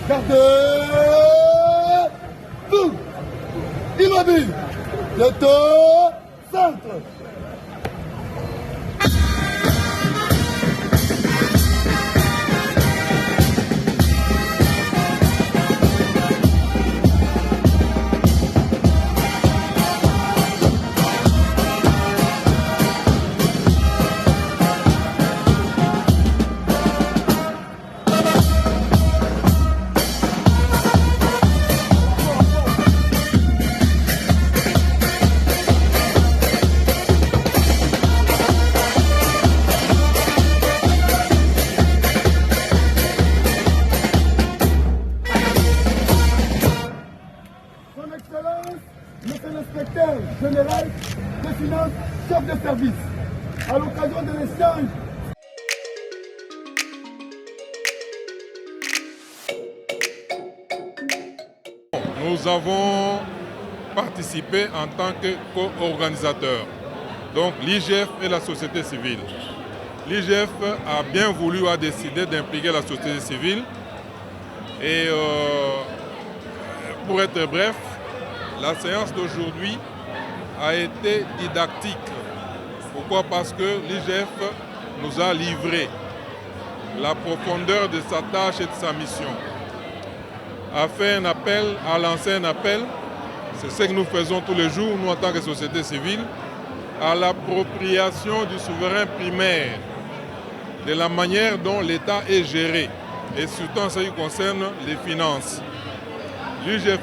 Gardez-vous. Immobile. Bientôt. Centre. Son Excellence, Monsieur l'inspecteur général des finances, chef de service, à l'occasion de l'échange. Nous avons participé en tant que co-organisateurs, donc l'IGF et la société civile. L'IGF a bien voulu, a décidé d'impliquer la société civile et pour être bref, la séance d'aujourd'hui a été didactique. Pourquoi? Parce que l'IGF nous a livré la profondeur de sa tâche et de sa mission. A fait un appel, a lancé un appel, c'est ce que nous faisons tous les jours, nous en tant que société civile, à l'appropriation du souverain primaire, de la manière dont l'État est géré, et surtout en ce qui concerne les finances. L'IGF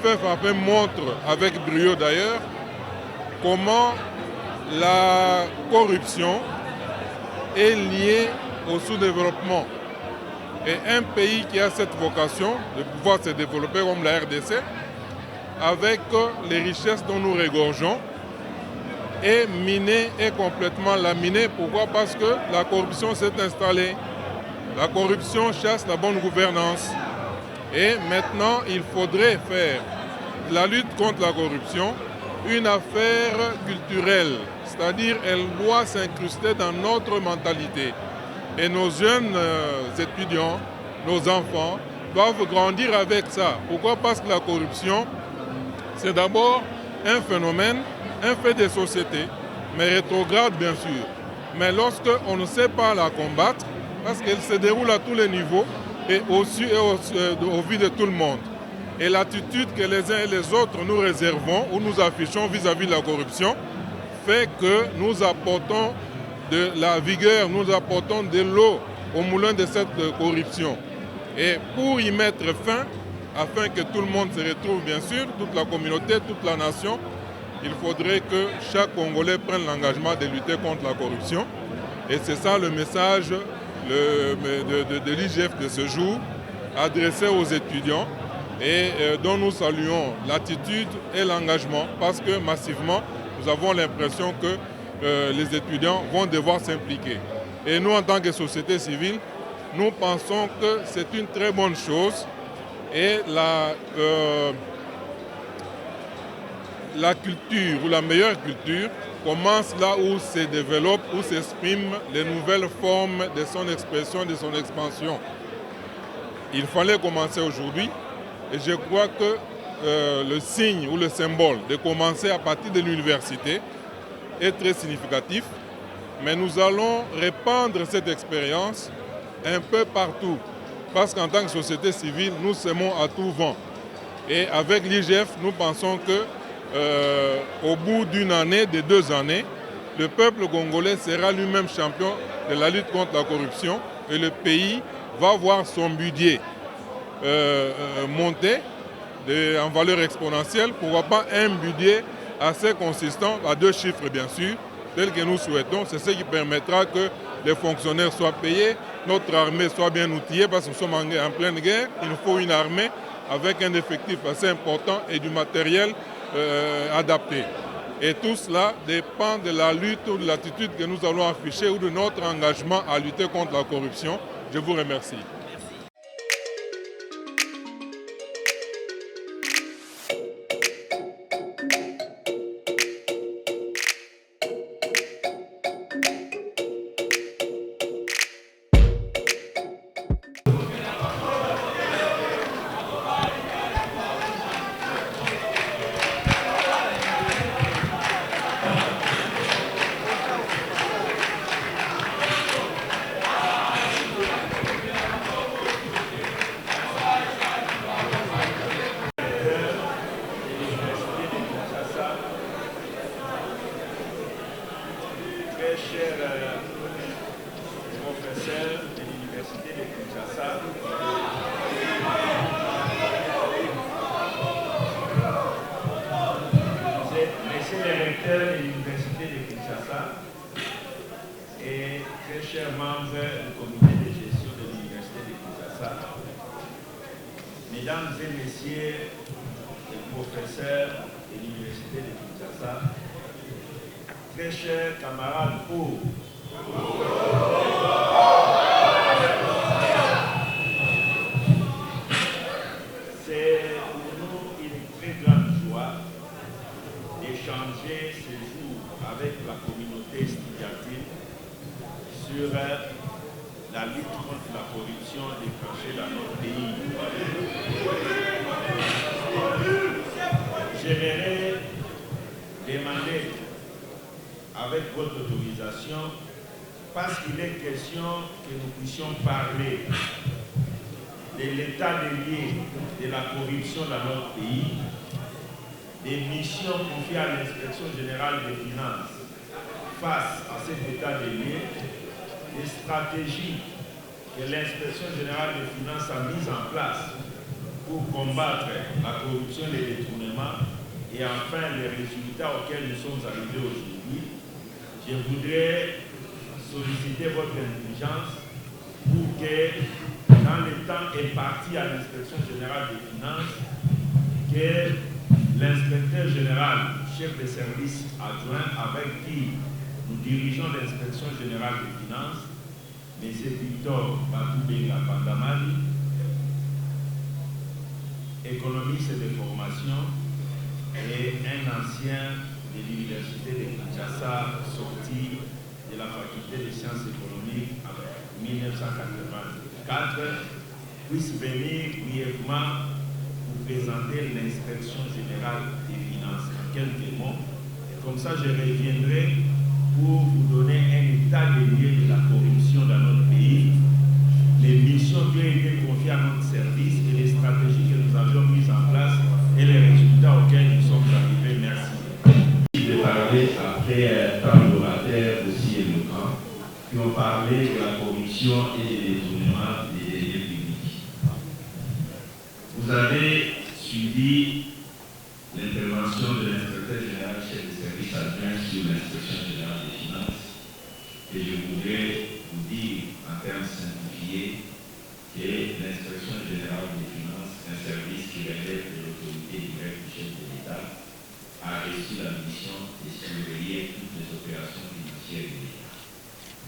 montre, avec brio d'ailleurs, comment la corruption est liée au sous-développement. Et un pays qui a cette vocation de pouvoir se développer comme la RDC, avec les richesses dont nous régorgeons, est miné et complètement laminé. Pourquoi? Parce que la corruption s'est installée. La corruption chasse la bonne gouvernance. Et maintenant, il faudrait faire de la lutte contre la corruption une affaire culturelle. C'est-à-dire, elle doit s'incruster dans notre mentalité. Et nos jeunes étudiants, nos enfants, doivent grandir avec ça. Pourquoi? Parce que la corruption, c'est d'abord un phénomène, un fait des sociétés, mais rétrograde bien sûr. Mais lorsqu'on ne sait pas la combattre, parce qu'elle se déroule à tous les niveaux et au vu de tout le monde. Et l'attitude que les uns et les autres nous réservons ou nous affichons vis-à-vis de la corruption fait que nous apportons de la vigueur, nous apportons de l'eau au moulin de cette corruption. Et pour y mettre fin, afin que tout le monde se retrouve bien sûr, toute la communauté, toute la nation, il faudrait que chaque Congolais prenne l'engagement de lutter contre la corruption. Et c'est ça le message de l'IGF de ce jour, adressé aux étudiants et dont nous saluons l'attitude et l'engagement parce que massivement, nous avons l'impression que les étudiants vont devoir s'impliquer. Et nous, en tant que société civile, nous pensons que c'est une très bonne chose et la culture ou la meilleure culture commence là où se développent, où s'expriment les nouvelles formes de son expression, de son expansion. Il fallait commencer aujourd'hui et je crois que le signe ou le symbole de commencer à partir de l'université est très significatif, mais nous allons répandre cette expérience un peu partout parce qu'en tant que société civile, nous semons à tout vent. Et avec l'IGF, nous pensons que au bout d'une année, de 2 années, le peuple congolais sera lui-même champion de la lutte contre la corruption et le pays va voir son budget monter en valeur exponentielle, pourquoi pas un budget assez consistant, à 2 chiffres bien sûr, tel que nous souhaitons. C'est ce qui permettra que les fonctionnaires soient payés, notre armée soit bien outillée, parce que nous sommes en pleine guerre. Il nous faut une armée avec un effectif assez important et du matériel adapté. Et tout cela dépend de la lutte ou de l'attitude que nous allons afficher ou de notre engagement à lutter contre la corruption. Je vous remercie. Très chers professeurs de l'Université de Kinshasa, messieurs les recteurs de l'Université de Kinshasa et très chers membres du comité de gestion de l'Université de Kinshasa, mesdames et messieurs les professeurs de l'Université de Kinshasa, très chers camarades pauvres, c'est pour nous une très grande joie d'échanger ce jour avec la communauté estudiantine sur la lutte contre la corruption déclenchée dans notre pays. J'aimerais demander, avec votre autorisation, parce qu'il est question que nous puissions parler de l'état des lieux de la corruption dans notre pays, des missions confiées à l'Inspection générale des finances face à cet état des lieux, des stratégies que l'Inspection générale des finances a mises en place pour combattre la corruption et les détournements, et enfin les résultats auxquels nous sommes arrivés aujourd'hui. Je voudrais solliciter votre intelligence pour que, dans le temps imparti à l'Inspection générale des finances, que l'inspecteur général, chef de service adjoint avec qui nous dirigeons l'Inspection générale des finances, M. Victor Batoubenga Pandamali, économiste de formation et un ancien de l'Université de Kinshasa, sorti de la faculté des sciences économiques en 1984, puisse venir brièvement vous présenter l'inspection générale des finances en quelques mots. Et comme ça, je reviendrai pour vous donner un état des lieux de la corruption dans notre pays, les missions qui ont été confiées à notre service et les stratégies que nous avions mises en place et les résultats auxquels nous sommes arrivés. Merci. De parler après tant d'orateurs aussi éloquents qui ont parlé de la corruption et des détournements des deniers publics. Vous avez suivi l'intervention de l'inspecteur général chef de service adjoint sur l'inspection générale des finances, et je voudrais vous dire en termes simplifiés que l'inspection générale des finances, un service qui relève de l'autorité directe du chef de l'État, a reçu la mission de surveiller toutes les opérations financières de l'État.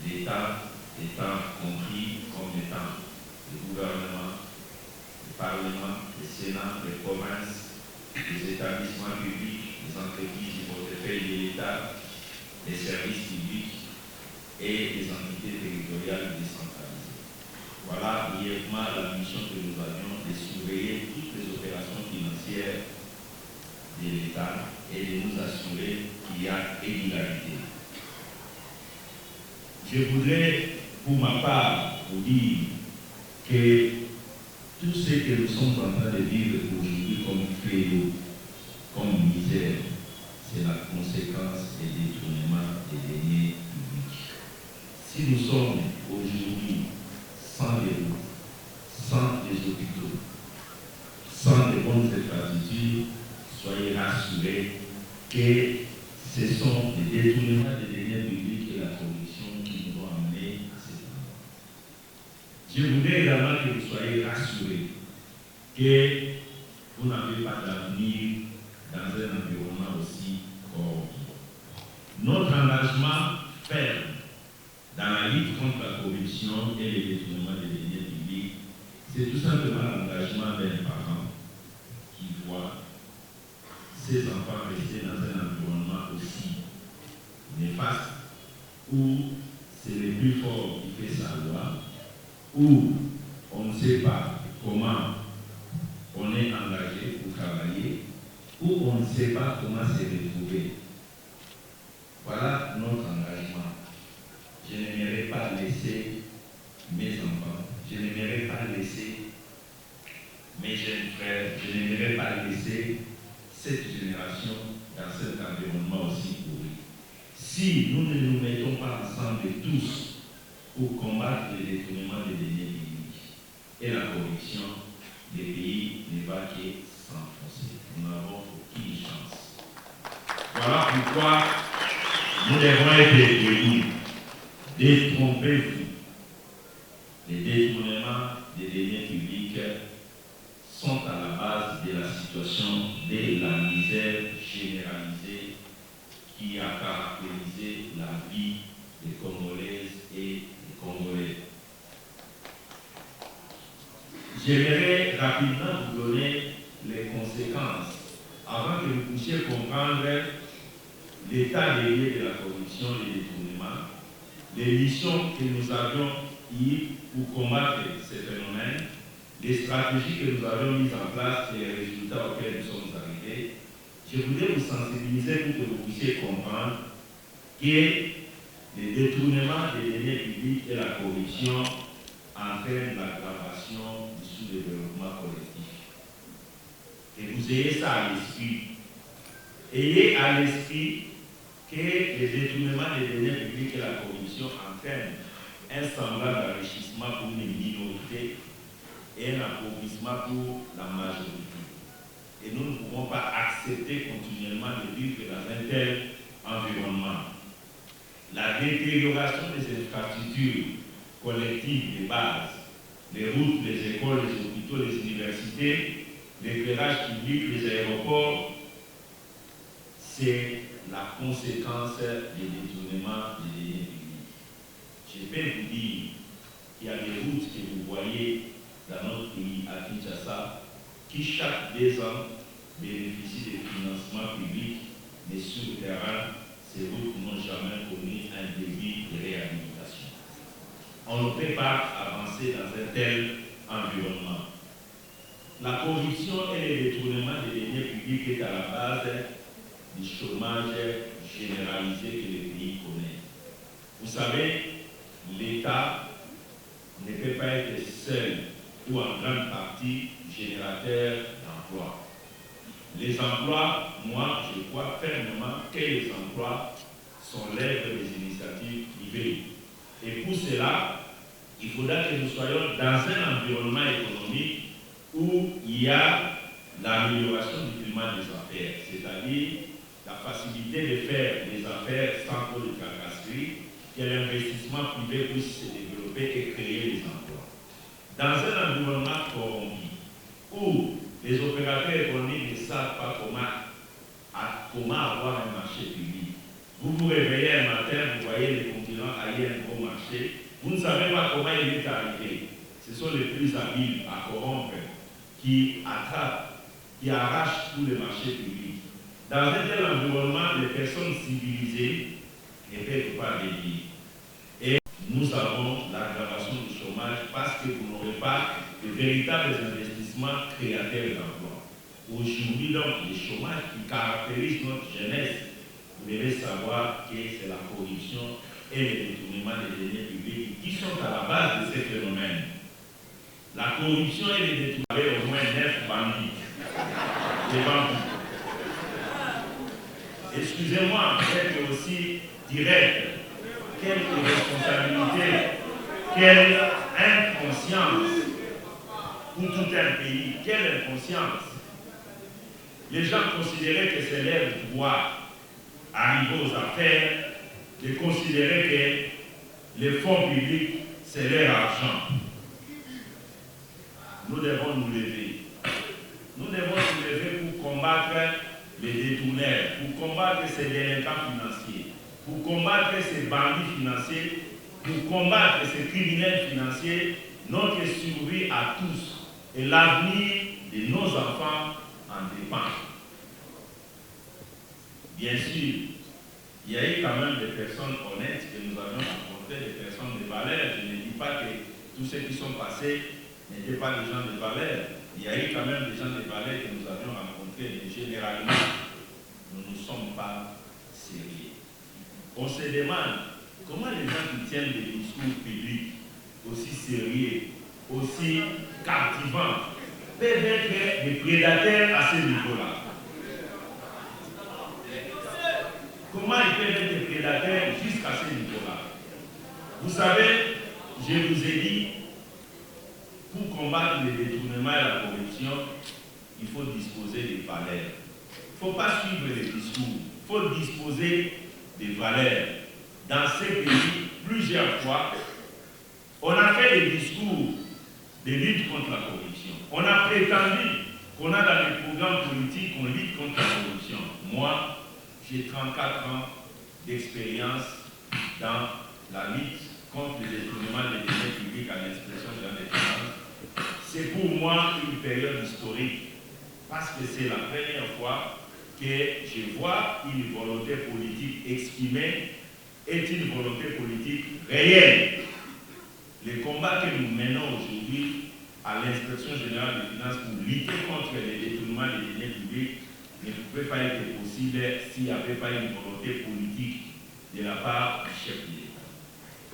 L'État étant compris comme étant le gouvernement, le Parlement, le Sénat, les provinces, les établissements publics, les entreprises du portefeuille de l'État, les services publics et les entités territoriales décentralisées. Voilà brièvement la mission que nous avions de surveiller toutes les opérations financières de l'État et de nous assurer qu'il y a régularité. Je voudrais, pour ma part, vous dire que tout ce que nous sommes en train de vivre aujourd'hui comme fléau, comme misère, c'est la conséquence des détournements des deniers publics. Si nous sommes aujourd'hui sans les routes, sans les hôpitaux, sans les bonnes infrastructures, rassurer que ce sont les détournements des deniers publics et la corruption qui nous ont amenés à cet endroit. Je voudrais également que vous soyez rassurés que vous n'avez pas d'avenir dans un environnement aussi corrompu. Notre engagement ferme dans la lutte contre la corruption et les détournements des deniers publics, c'est tout simplement l'engagement d'un parent qui voit ses enfants rester dans un environnement aussi néfaste, où c'est le plus fort qui fait sa loi, où on ne sait pas comment on est engagé pour travailler, où on ne sait pas comment se retrouver. Voilà notre engagement. Je n'aimerais pas laisser mes enfants, je n'aimerais pas laisser mes jeunes frères, je n'aimerais pas laisser cette génération dans cet environnement aussi pourri. Si nous ne nous mettons pas ensemble tous pour combattre le détournement des deniers publics et la corruption, le pays ne va que s'enfoncer. Nous n'avons aucune chance. Voilà pourquoi nous devons être debout. Détrompez-vous. Les détournements des deniers publics sont à la base de la situation de la misère généralisée qui a caractérisé la vie des Congolaises et des Congolais. J'aimerais rapidement vous donner les conséquences avant que vous puissiez comprendre l'état des lieux de la corruption et des détournements, les missions que nous avions eues pour combattre ces phénomènes, les stratégies que nous avions mises en place et les résultats auxquels nous sommes arrivés. Je voudrais vous sensibiliser pour que vous puissiez comprendre que les détournements des deniers publics et la corruption entraînent l'aggravation du sous-développement collectif. Et vous ayez ça à l'esprit. Ayez à l'esprit que les détournements des deniers publics et la corruption entraînent un semblable enrichissement pour une minorité et un appauvrissement pour la majorité. Et nous ne pouvons pas accepter continuellement de vivre dans un tel environnement. La détérioration des infrastructures collectives de base, les routes, les écoles, les hôpitaux, les universités, l'éclairage public, les aéroports, c'est la conséquence des détournements des deniers publics. Je peux vous dire qu'il y a des routes que vous voyez dans notre pays, à Kinshasa, qui chaque 2 ans bénéficient des financements publics, mais sur le terrain, ces routes n'ont jamais connu un début de réhabilitation. On ne peut pas avancer dans un tel environnement. La corruption et les détournements des deniers publics est à la base du chômage généralisé que le pays connaît. Vous savez, l'État ne peut pas être seul ou en grande partie générateur d'emplois. Les emplois, moi, je crois fermement que les emplois sont l'œuvre des initiatives privées. Et pour cela, il faudra que nous soyons dans un environnement économique où il y a l'amélioration du climat des affaires, c'est-à-dire la facilité de faire des affaires sans trop de tracasserie, que l'investissement privé puisse se développer et créer des emplois. Dans un environnement corrompu, où les opérateurs économiques ne savent pas comment avoir un marché public, vous vous réveillez un matin, vous voyez les concurrents aller un gros marché, vous ne savez pas comment il est arrivé. Ce sont les plus habiles à corrompre qui attrapent, qui arrachent tous les marchés publics. Dans un tel environnement, les personnes civilisées ne peuvent pas venir. Et nous avons l'aggravation du chômage parce que vous n'aurez pas de véritables investissements créateurs d'emplois. Aujourd'hui, donc, le chômage qui caractérise notre jeunesse, vous devez savoir que c'est la corruption et le détournement des deniers publics qui sont à la base de ces phénomènes. La corruption et les détournements, au moins 9 bandits. Des bandits. Excusez-moi d'être aussi direct. Quelle responsabilité, quelle inconscience pour tout un pays, quelle inconscience. les gens considéraient que c'est leur droit arriver aux affaires, de considérer que les fonds publics, c'est leur argent. Nous devons nous lever. Nous devons nous lever pour combattre les détourneurs, pour combattre ces délinquants financiers, pour combattre ces bandits financiers, pour combattre ces criminels financiers. Notre survie à tous et l'avenir de nos enfants en dépend. Bien sûr, il y a eu quand même des personnes honnêtes que nous avions rencontrées, des personnes de valeur. Je ne dis pas que tous ceux qui sont passés n'étaient pas des gens de valeur. Il y a eu quand même des gens de valeur que nous avions rencontrés, mais généralement, nous ne sommes pas sérieux. On se demande comment les gens qui tiennent des discours publics aussi sérieux, aussi captivants, peuvent être des prédateurs à ce niveau-là. Comment ils peuvent être des prédateurs jusqu'à ce niveau-là? Vous savez, je vous ai dit, pour combattre les détournements et la corruption, il faut disposer des valeurs. Il ne faut pas suivre les discours, il faut disposer des valeurs. Dans ces pays, plusieurs fois, on a fait des discours de lutte contre la corruption. On a prétendu qu'on a dans les programmes politiques qu'on lutte contre la corruption. Moi, j'ai 34 ans d'expérience dans la lutte contre le détournement des deniers publics à l'expression de la défense. C'est pour moi une période historique parce que c'est la première fois que je vois une volonté politique exprimée est une volonté politique réelle. Le combat que nous menons aujourd'hui à l'inspection générale des finances pour lutter contre les détournements des deniers publics ne pouvait pas être possible s'il n'y avait pas une volonté politique de la part du chef de l'État.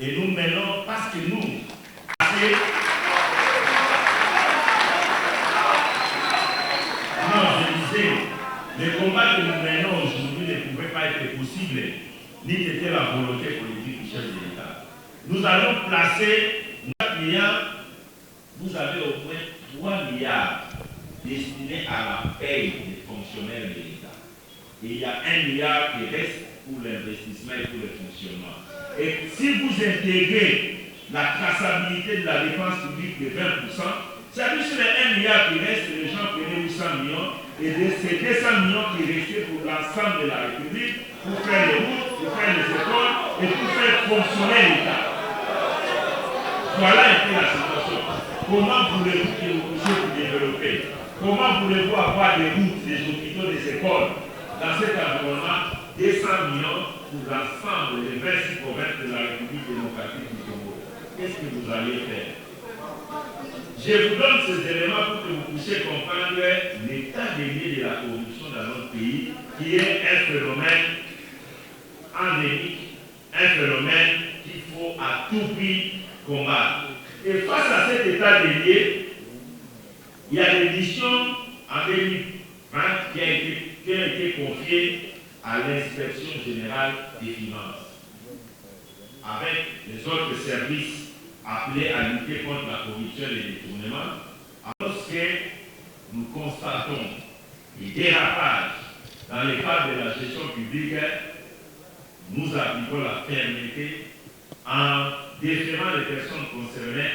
Et nous menons parce que nous, je disais, le combat que nous menons aujourd'hui ne pouvait pas être possible, ni était la volonté politique du chef de l'État. Nous allons placer 9 milliards, vous avez au moins 3 milliards destinés à la paye des fonctionnaires de l'État. Et il y a 1 milliard qui reste pour l'investissement et pour le fonctionnement. Et si vous intégrez la traçabilité de la dépense publique de 20%, ça veut dire sur les 1 milliard qui reste, les gens prenaient 800 millions, et de ces 200 millions qui restaient pour l'ensemble de la République, pour faire les routes, pour faire les écoles, et pour faire fonctionner l'État. Voilà un peu la situation. Comment voulez-vous que vous puissiez vous développer? Comment voulez-vous avoir des routes, des hôpitaux, des écoles dans cet environnement? 200 millions pour l'ensemble des 26 provinces de la République démocratique du Congo. Qu'est-ce que vous allez faire? Je vous donne ces éléments pour que vous puissiez comprendre l'état des lieux de la corruption dans notre pays, qui est un phénomène endémique, un phénomène qu'il faut à tout prix combattre. Et face à cet état des lieux, il y a des missions en 2020 qui ont été confiées à l'inspection générale des finances, avec les autres services appelés à lutter contre la corruption et les détournements. Lorsque nous constatons des dérapages dans le cadre de la gestion publique, nous appliquons la fermeté en déférant les personnes concernées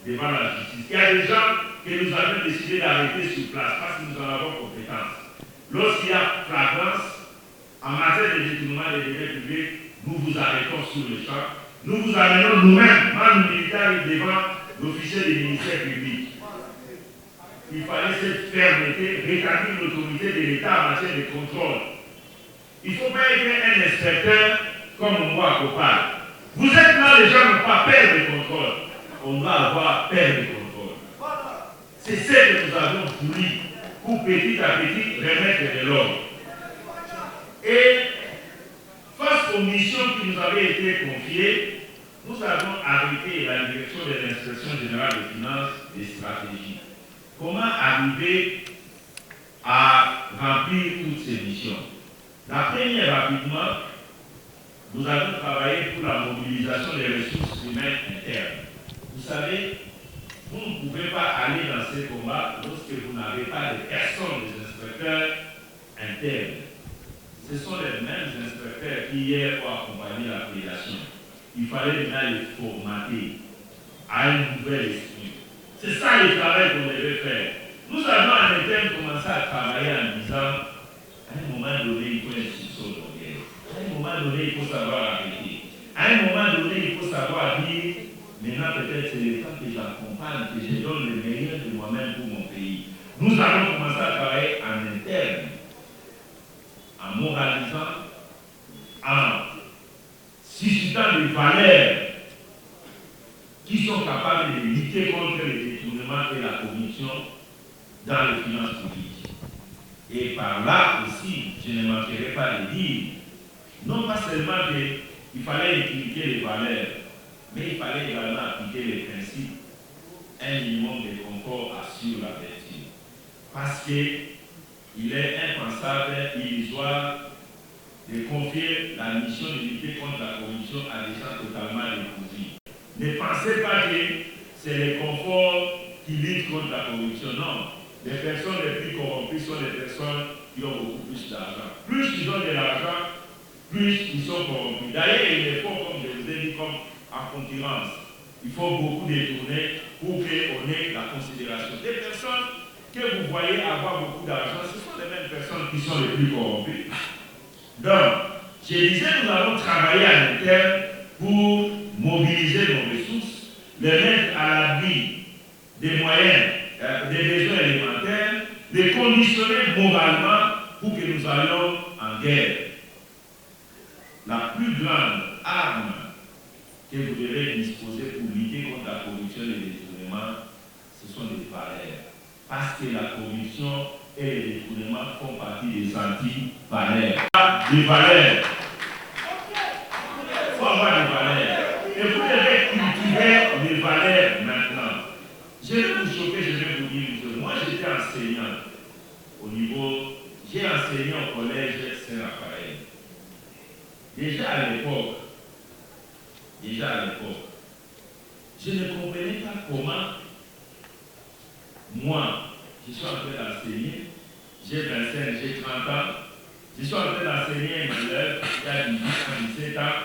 devant la justice. Il y a des gens que nous avons décidé d'arrêter sur place parce que nous en avons compétence. Lorsqu'il y a flagrance en matière de détournement des deniers publics, nous vous arrêtons sur le champ. Nous vous amenons nous-mêmes, membres militaires, devant l'officier du ministère public. Il fallait cette fermeté, rétablir l'autorité de l'État en matière de contrôle. Il ne faut pas être un inspecteur comme on voit à Copal. Vous êtes là, les gens n'ont pas peur de contrôle. On doit avoir peur de contrôle. C'est ce que nous avons voulu pour petit à petit remettre de l'ordre. Et face aux missions qui nous avaient été confiées, nous avons arrêté la direction de l'inspection générale des finances des stratégies. Comment arriver à remplir toutes ces missions? La première, rapidement, nous avons travaillé pour la mobilisation des ressources humaines internes. Vous savez, vous ne pouvez pas aller dans ces combats lorsque vous n'avez pas de personnes, des inspecteurs internes. Ce sont les mêmes inspecteurs qui hier ont accompagné la fédération. Il fallait maintenant les formater à un nouvel esprit. C'est ça le travail qu'on devait faire. Nous avons en interne commencé à travailler en disant, à un moment donné, il faut un soupçon d'orgueil. À un moment donné, il faut savoir arrêter. À un moment donné, il faut savoir dire, maintenant peut-être c'est le temps que j'accompagne, que je donne le meilleur de moi-même pour mon pays. Nous allons commencer à travailler en interne, en moralisant, en suscitant des valeurs qui sont capables de lutter contre le détournement et la corruption dans les finances publiques. Et par là aussi, je ne manquerai pas de dire, non pas seulement qu'il fallait inculquer les valeurs, mais il fallait également appliquer les principes. Un minimum de confort assure la vertu. Parce qu'il est impensable, illusoire, de confier la mission de lutter contre la corruption à des gens totalement dépourvus. Ne pensez pas que c'est le confort qui lutte contre la corruption. Non. Les personnes les plus corrompues sont les personnes qui ont beaucoup plus d'argent. Plus ils ont de l'argent, plus ils sont corrompus. D'ailleurs, il est fort, comme je vous ai dit, comme en concurrence. Il faut beaucoup détourner pour qu'on ait la considération. Des personnes que vous voyez avoir beaucoup d'argent, ce sont les mêmes personnes qui sont les plus corrompues. Donc, je disais, nous allons travailler à l'interne pour mobiliser nos ressources, les mettre à l'abri des moyens, des besoins élémentaires, les conditionner moralement pour que nous allions en guerre. La plus grande arme que vous devez disposer pour lutter contre la corruption et le détournement, ce sont des valeurs. Parce que la corruption et le détournement font partie des anti-valeurs. Des valeurs. Il faut avoir des valeurs. Et vous devez cultiver des valeurs maintenant. Je vais vous choquer, je vais vous dire, moi j'étais enseignant au niveau, j'ai enseigné au collège Saint-Raphaël. Déjà à l'époque, je ne comprenais pas comment moi, je suis en train d'enseigner, j'ai 25, j'ai 30 ans, je suis en train d'enseigner une élève qui a 18 ans, 17 ans,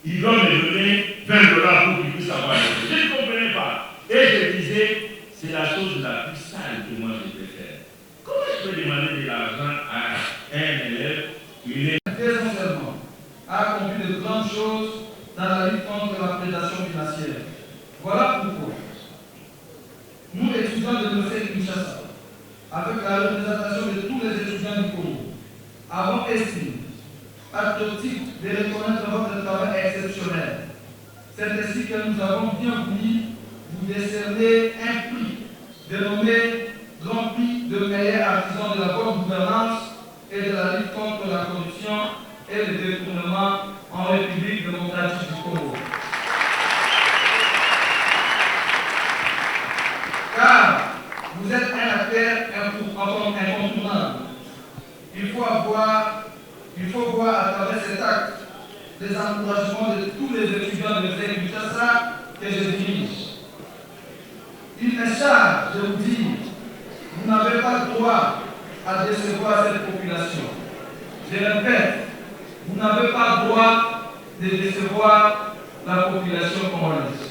ils vont me donner $20 pour qu'il puisse avoir les choses. Je ne comprenais pas. Et je disais, c'est la chose la plus sale que moi je peux faire. Comment je peux demander de l'argent à un élève qui est désengagement a accompli de grandes choses dans la lutte contre la prédation financière. Voilà pourquoi nous, étudiants de l'Université de Kinshasa, avec la représentation de tous les étudiants du Congo, avons estimé patriotique de reconnaître votre travail exceptionnel. C'est ainsi que nous avons bien voulu vous décerner un prix dénommé Grand Prix de meilleur artisan de la bonne gouvernance et de la lutte contre la corruption et le détournement en République démocratique du Congo. Car vous êtes un acteur incontournable. Il faut voir à travers cet acte les encouragements de tous les étudiants de l'Université de Kinshasa que je dirige. Il me charge de vous dire, vous n'avez pas le droit à décevoir cette population. Je répète, vous n'avez pas le droit de décevoir la population congolaise.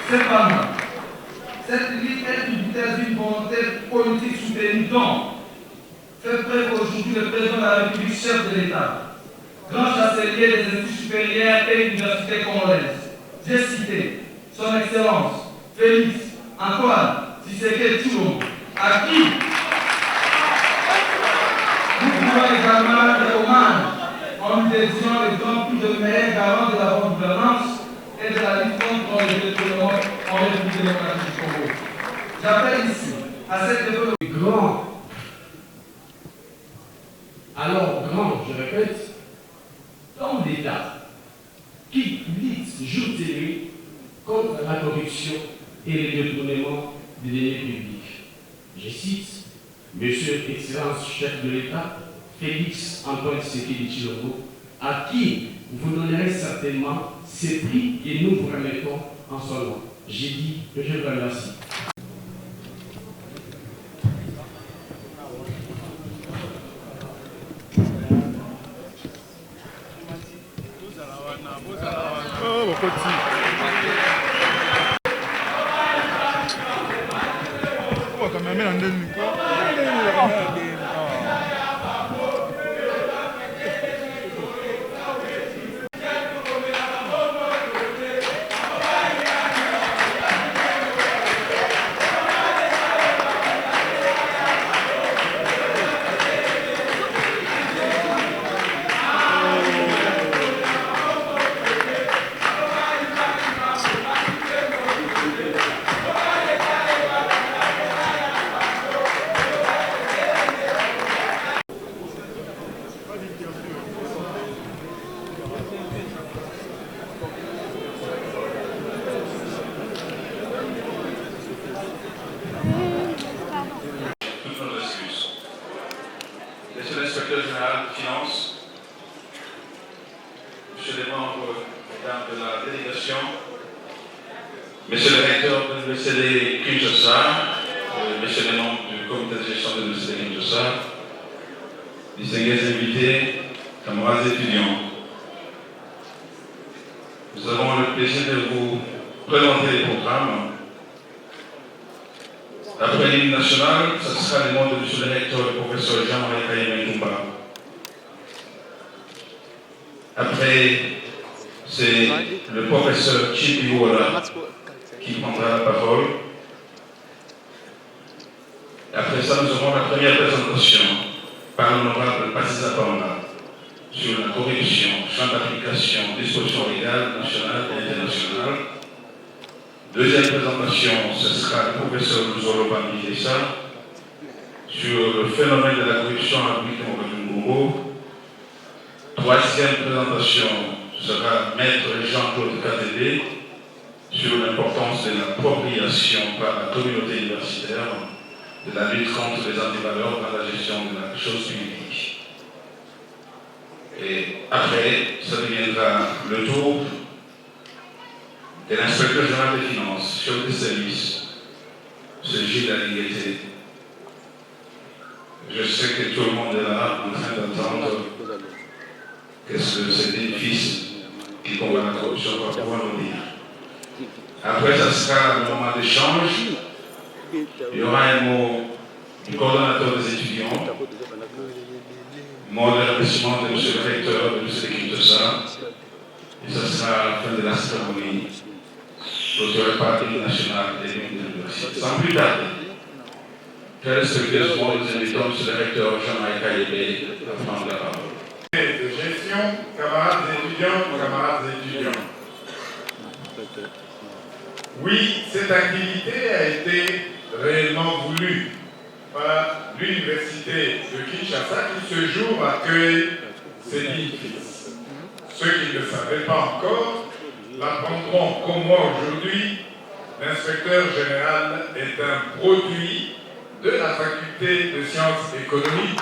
Cependant, cette lutte est tributaire d'une volonté politique soutenue dont fait preuve aujourd'hui le président de la République, chef de l'État, grand chancelier des instituts supérieurs et universités congolaises. J'ai cité son Excellence Félix Antoine Tshisekedi Tshilombo, à qui nous pouvons également rendre hommage en lui dédiant le grand prix de meilleur garant de la bonne gouvernance et de la lutte contre le détournement en République démocratique du Congo. J'appelle ici à cette développement grand. Alors grand, je répète, dans l'État qui lutte jour et nuit contre la corruption et le détournement des deniers publics. Je cite Monsieur Excellence chef de l'État, Félix Antoine Tshisekedi Tshilombo, à qui vous donnerez certainement ces prix que nous vous remettons en son nom. J'ai dit que je vous remercie. Toutes nos excuses. Monsieur l'inspecteur général des finances, monsieur les membres de la délégation, monsieur le recteur de l'université de Kinshasa, monsieur les membres du comité de gestion de l'université de Kinshasa, distingués invités, camarades étudiants, nous avons le plaisir de vous présenter les programmes. Après l'hymne national, ce sera le nom de monsieur le recteur, le professeur Jean-Marie Kayemé. Après, c'est le professeur Chipi Wola qui prendra la parole. Après ça, nous aurons la première présentation par l'honorable Patricia Pamba sur la corruption, champ d'application, dispositions légales nationales et internationales. Deuxième présentation, ce sera le professeur Luzolo Bambidessa sur le phénomène de la corruption appliquée au Congo. Troisième présentation sera maître Jean-Claude Catédé sur l'importance de l'appropriation par la communauté universitaire de la lutte contre les antivaleurs dans la gestion de la chose publique. Et après, ça deviendra le tour de l'inspecteur général des finances, chef de service, M. Gilles Aligété. Je sais que tout le monde est là en train d'attendre qu'est-ce que cet édifice qui combat la corruption va pouvoir nous dire. Après, ça sera le moment d'échange. Il y aura un mot du coordonnateur des étudiants, mot de remerciement de M. le recteur de l'université de Kinshasa, et ça sera à la fin de la cérémonie. L'autorité partie nationale des universités. Sans plus tarder, je respecte les invitons, M. le recteur Jean-Marie Kayemé, à prendre la parole. De gestion, camarades étudiants. Oui, cette activité a été réellement voulue par l'université de Kinshasa qui ce jour accueille cet édifice. Ceux qui ne le savaient pas encore l'apprendront comme moi aujourd'hui. L'inspecteur général est un produit de la faculté de sciences économiques.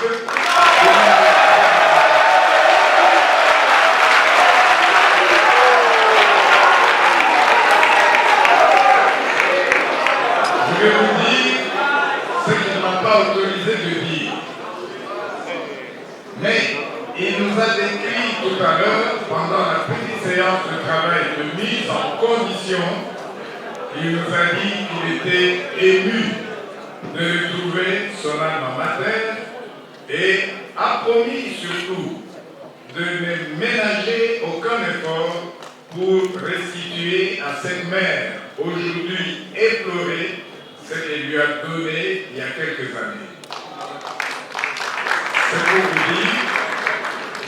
Je vais vous dire ce qu'il ne m'a pas autorisé de dire. Mais il nous a décrit tout à l'heure, pendant la petite séance de travail de mise en condition, il nous a dit qu'il était ému de retrouver son alma mater et a promis surtout de ne ménager aucun effort pour restituer à cette mère, aujourd'hui éplorée, ce qu'elle lui a donné il y a quelques années. C'est pour vous dire,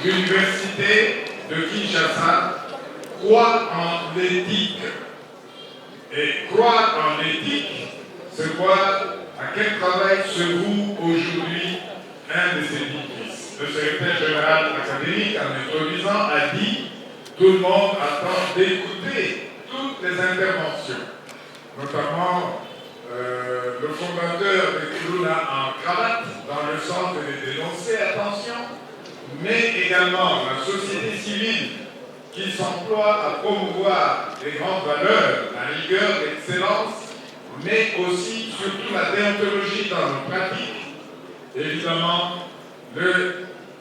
l'université de Kinshasa croit en l'éthique. Et croire en l'éthique, c'est voir à quel travail se voue aujourd'hui un de ces édifices. Le secrétaire général académique, en introduisant, a dit « Tout le monde attend d'écouter toutes les interventions », notamment le fondateur de Kuluna en cravate, dans le sens de les dénoncer, attention, mais également la société civile qui s'emploie à promouvoir les grandes valeurs, la rigueur, l'excellence, mais aussi, surtout, la déontologie dans nos pratiques. Évidemment,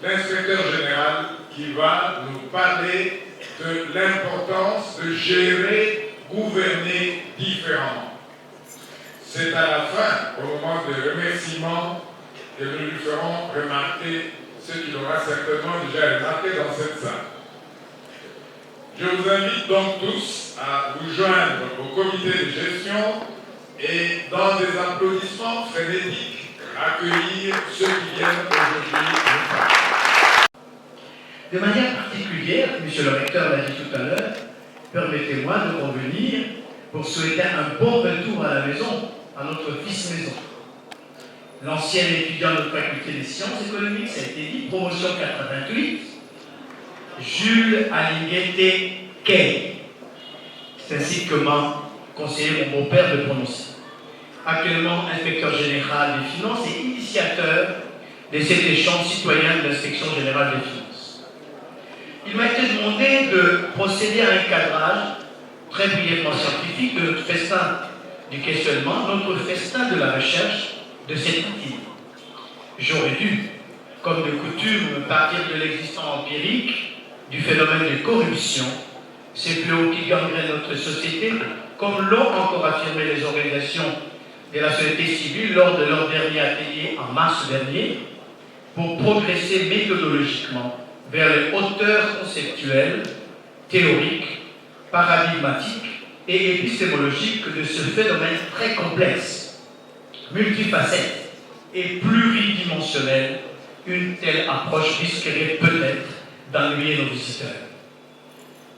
l'inspecteur général qui va nous parler de l'importance de gérer, gouverner différemment. C'est à la fin, au moment des remerciements, que nous lui ferons remarquer ce qu'il aura certainement déjà remarqué dans cette salle. Je vous invite donc tous à vous joindre au comité de gestion et dans des applaudissements frénétiques accueillir ceux qui viennent aujourd'hui nous parler. De manière particulière, monsieur le recteur l'a dit tout à l'heure, permettez-moi de revenir pour souhaiter un bon retour à la maison, à notre fils maison. L'ancien étudiant de notre faculté des sciences économiques, ça a été dit, promotion 88, Jules Alinguete Kay. C'est ainsi que m'a conseillé mon beau-père de prononcer. Actuellement inspecteur général des finances et initiateur de cet échange citoyen de l'inspection générale des finances. Il m'a été demandé de procéder à un cadrage très brièvement scientifique de notre festin du questionnement, notre festin de la recherche de cette outil. J'aurais dû, comme de coutume, partir de l'existant empirique du phénomène de corruption, ces fléaux qui gangrènent notre société, comme l'ont encore affirmé les organisations de la société civile lors de leur dernier atelier en mars dernier, pour progresser méthodologiquement vers les hauteurs conceptuelles, théoriques, paradigmatiques et épistémologiques de ce phénomène très complexe, multifacette et pluridimensionnel. Une telle approche risquerait peut-être d'ennuyer nos visiteurs.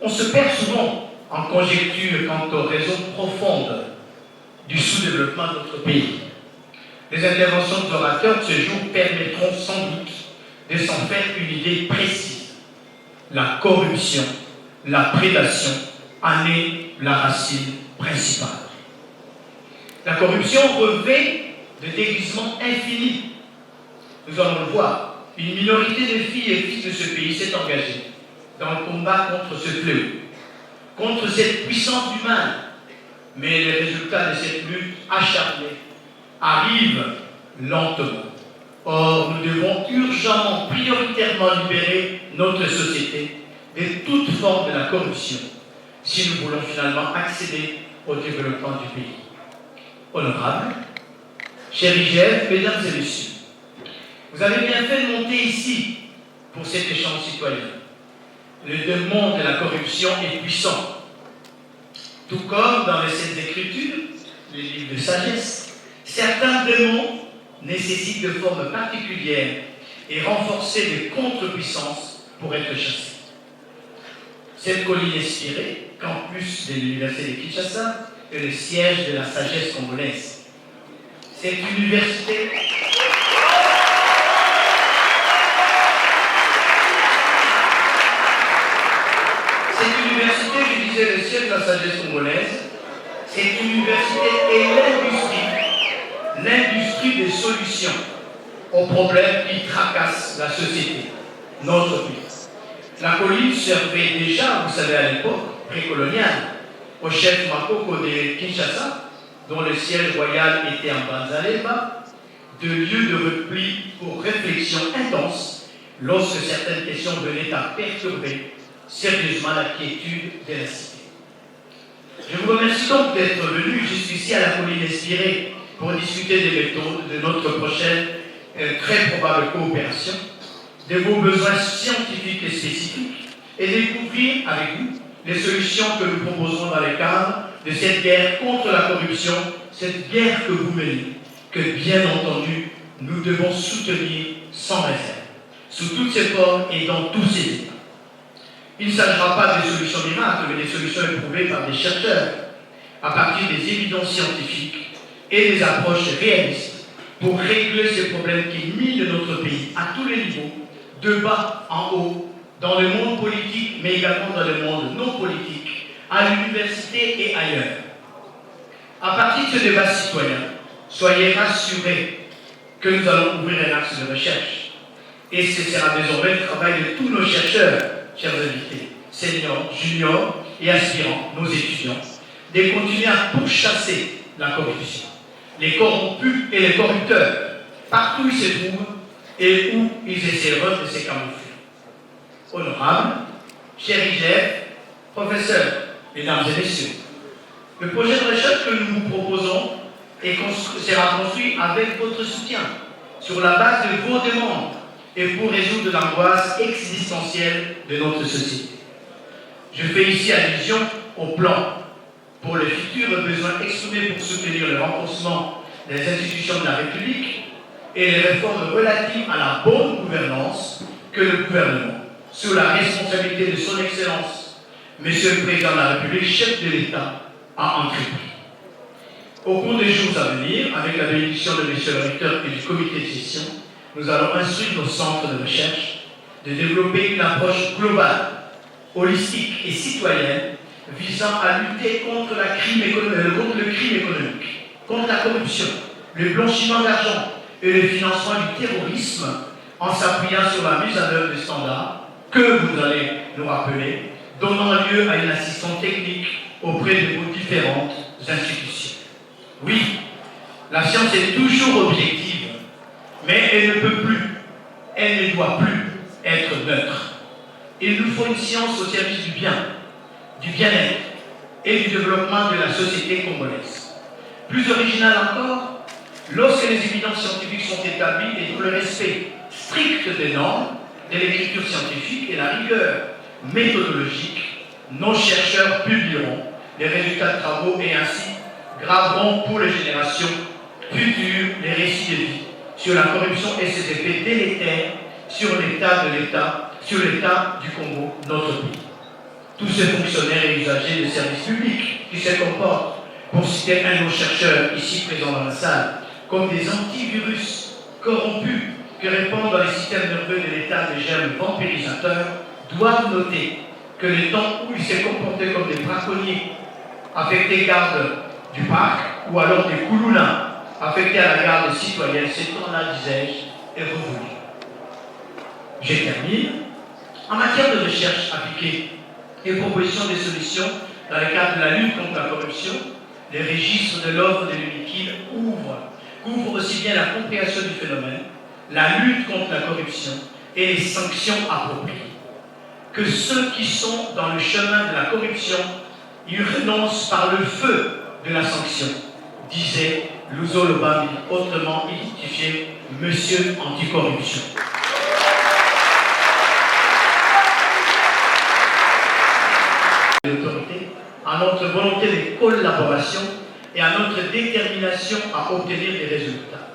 On se perd souvent en conjecture quant aux raisons profondes du sous-développement de notre pays. Les interventions des orateurs de ce jour permettront sans doute de s'en faire une idée précise. La corruption, la prédation en est la racine principale. La corruption revêt de déguisements infinis. Nous allons le voir, une minorité de filles et fils de ce pays s'est engagée dans le combat contre ce fléau, contre cette puissance du mal. Mais les résultats de cette lutte acharnée arrivent lentement. Or, nous devons urgemment, prioritairement libérer notre société de toute forme de la corruption si nous voulons finalement accéder au développement du pays. Honorables, chers IGF, mesdames et messieurs, vous avez bien fait de monter ici pour cet échange citoyen. Le démon de la corruption est puissant. Tout comme dans les Saintes Écritures, les livres de sagesse, certains démons nécessitent de formes particulières et renforcer des contre-puissances pour être chassés. Cette colline inspirée, campus de l'Université de Kinshasa, est le siège de la sagesse congolaise. Cette université je disais, le siège de la sagesse congolaise, cette université est l'industrie des solutions aux problèmes qui tracassent la société, notre pays. La colline servait déjà, vous savez, à l'époque précoloniale, au chef Makoko de Kinshasa, dont le siège royal était en Banzaleba, de lieu de repli pour réflexion intense lorsque certaines questions venaient à perturber sérieusement la quiétude de la cité. Je vous remercie donc d'être venu jusqu'ici à la colline inspirée pour discuter des méthodes de notre prochaine très probable coopération, de vos besoins scientifiques et spécifiques, et découvrir avec vous les solutions que nous proposerons dans le cadre de cette guerre contre la corruption, cette guerre que vous menez, que bien entendu nous devons soutenir sans réserve, sous toutes ses formes et dans tous ses états. Il ne s'agira pas de solutions miracles, mais des solutions éprouvées par des chercheurs, à partir des évidences scientifiques et des approches réalistes pour régler ces problèmes qui minent notre pays à tous les niveaux, de bas en haut, dans le monde politique, mais également dans le monde non politique, à l'université et ailleurs. À partir de ce débat citoyen, soyez rassurés que nous allons ouvrir un axe de recherche. Et ce sera désormais le travail de tous nos chercheurs, chers invités, seniors, juniors et aspirants, nos étudiants, de continuer à pourchasser la corruption, les corrompus et les corrupteurs, partout où ils se trouvent et où ils essaieront de se camoufler. Honorables, chers IGF, Professeurs, mesdames et messieurs, le projet de recherche que nous vous proposons sera construit avec votre soutien, sur la base de vos demandes et pour résoudre l'angoisse existentielle de notre société. Je fais ici allusion au plan pour les futurs besoins exprimés pour soutenir le renforcement des institutions de la République et les réformes relatives à la bonne gouvernance que le gouvernement, sous la responsabilité de son Excellence, Monsieur le Président de la République, chef de l'État, a entrepris. Au cours des jours à venir, avec la bénédiction de Monsieur le Recteur et du comité de gestion, nous allons instruire nos centres de recherche de développer une approche globale, holistique et citoyenne visant à lutter contre le crime économique, contre la corruption, le blanchiment d'argent et le financement du terrorisme en s'appuyant sur la mise en œuvre de standards que vous allez nous rappeler, donnant lieu à une assistance technique auprès de vos différentes institutions. Oui, la science est toujours objective, mais elle ne peut plus, elle ne doit plus être neutre. Il nous faut une science au service du bien-être et du développement de la société congolaise. Plus original encore, lorsque les évidences scientifiques sont établies et dans le respect strict des normes de l'écriture scientifique et la rigueur méthodologique, nos chercheurs publieront les résultats de travaux et ainsi graveront pour les générations futures les récits de vie sur la corruption et ses effets délétères sur l'état du Congo, notre pays. Tous ces fonctionnaires et usagers de services publics qui se comportent, pour citer un de nos chercheurs ici présents dans la salle, comme des antivirus corrompus que répandent dans les systèmes nerveux de l'état des germes vampirisateurs, doivent noter que le temps où ils se comportaient comme des braconniers affectés garde du parc ou alors des Kouloulins affectés à la garde citoyenne, ces temps-là, disais-je, est revenu. Je termine. En matière de recherche appliquée et proposition de solutions dans le cadre de la lutte contre la corruption, les registres de l'offre de l'UNIKIL couvrent aussi bien la compréhension du phénomène, la lutte contre la corruption et les sanctions appropriées. Que ceux qui sont dans le chemin de la corruption y renoncent par le feu de la sanction, disait Luzo Lobambi, autrement identifié Monsieur Anticorruption. L'autorité, à notre volonté de collaboration et à notre détermination à obtenir des résultats.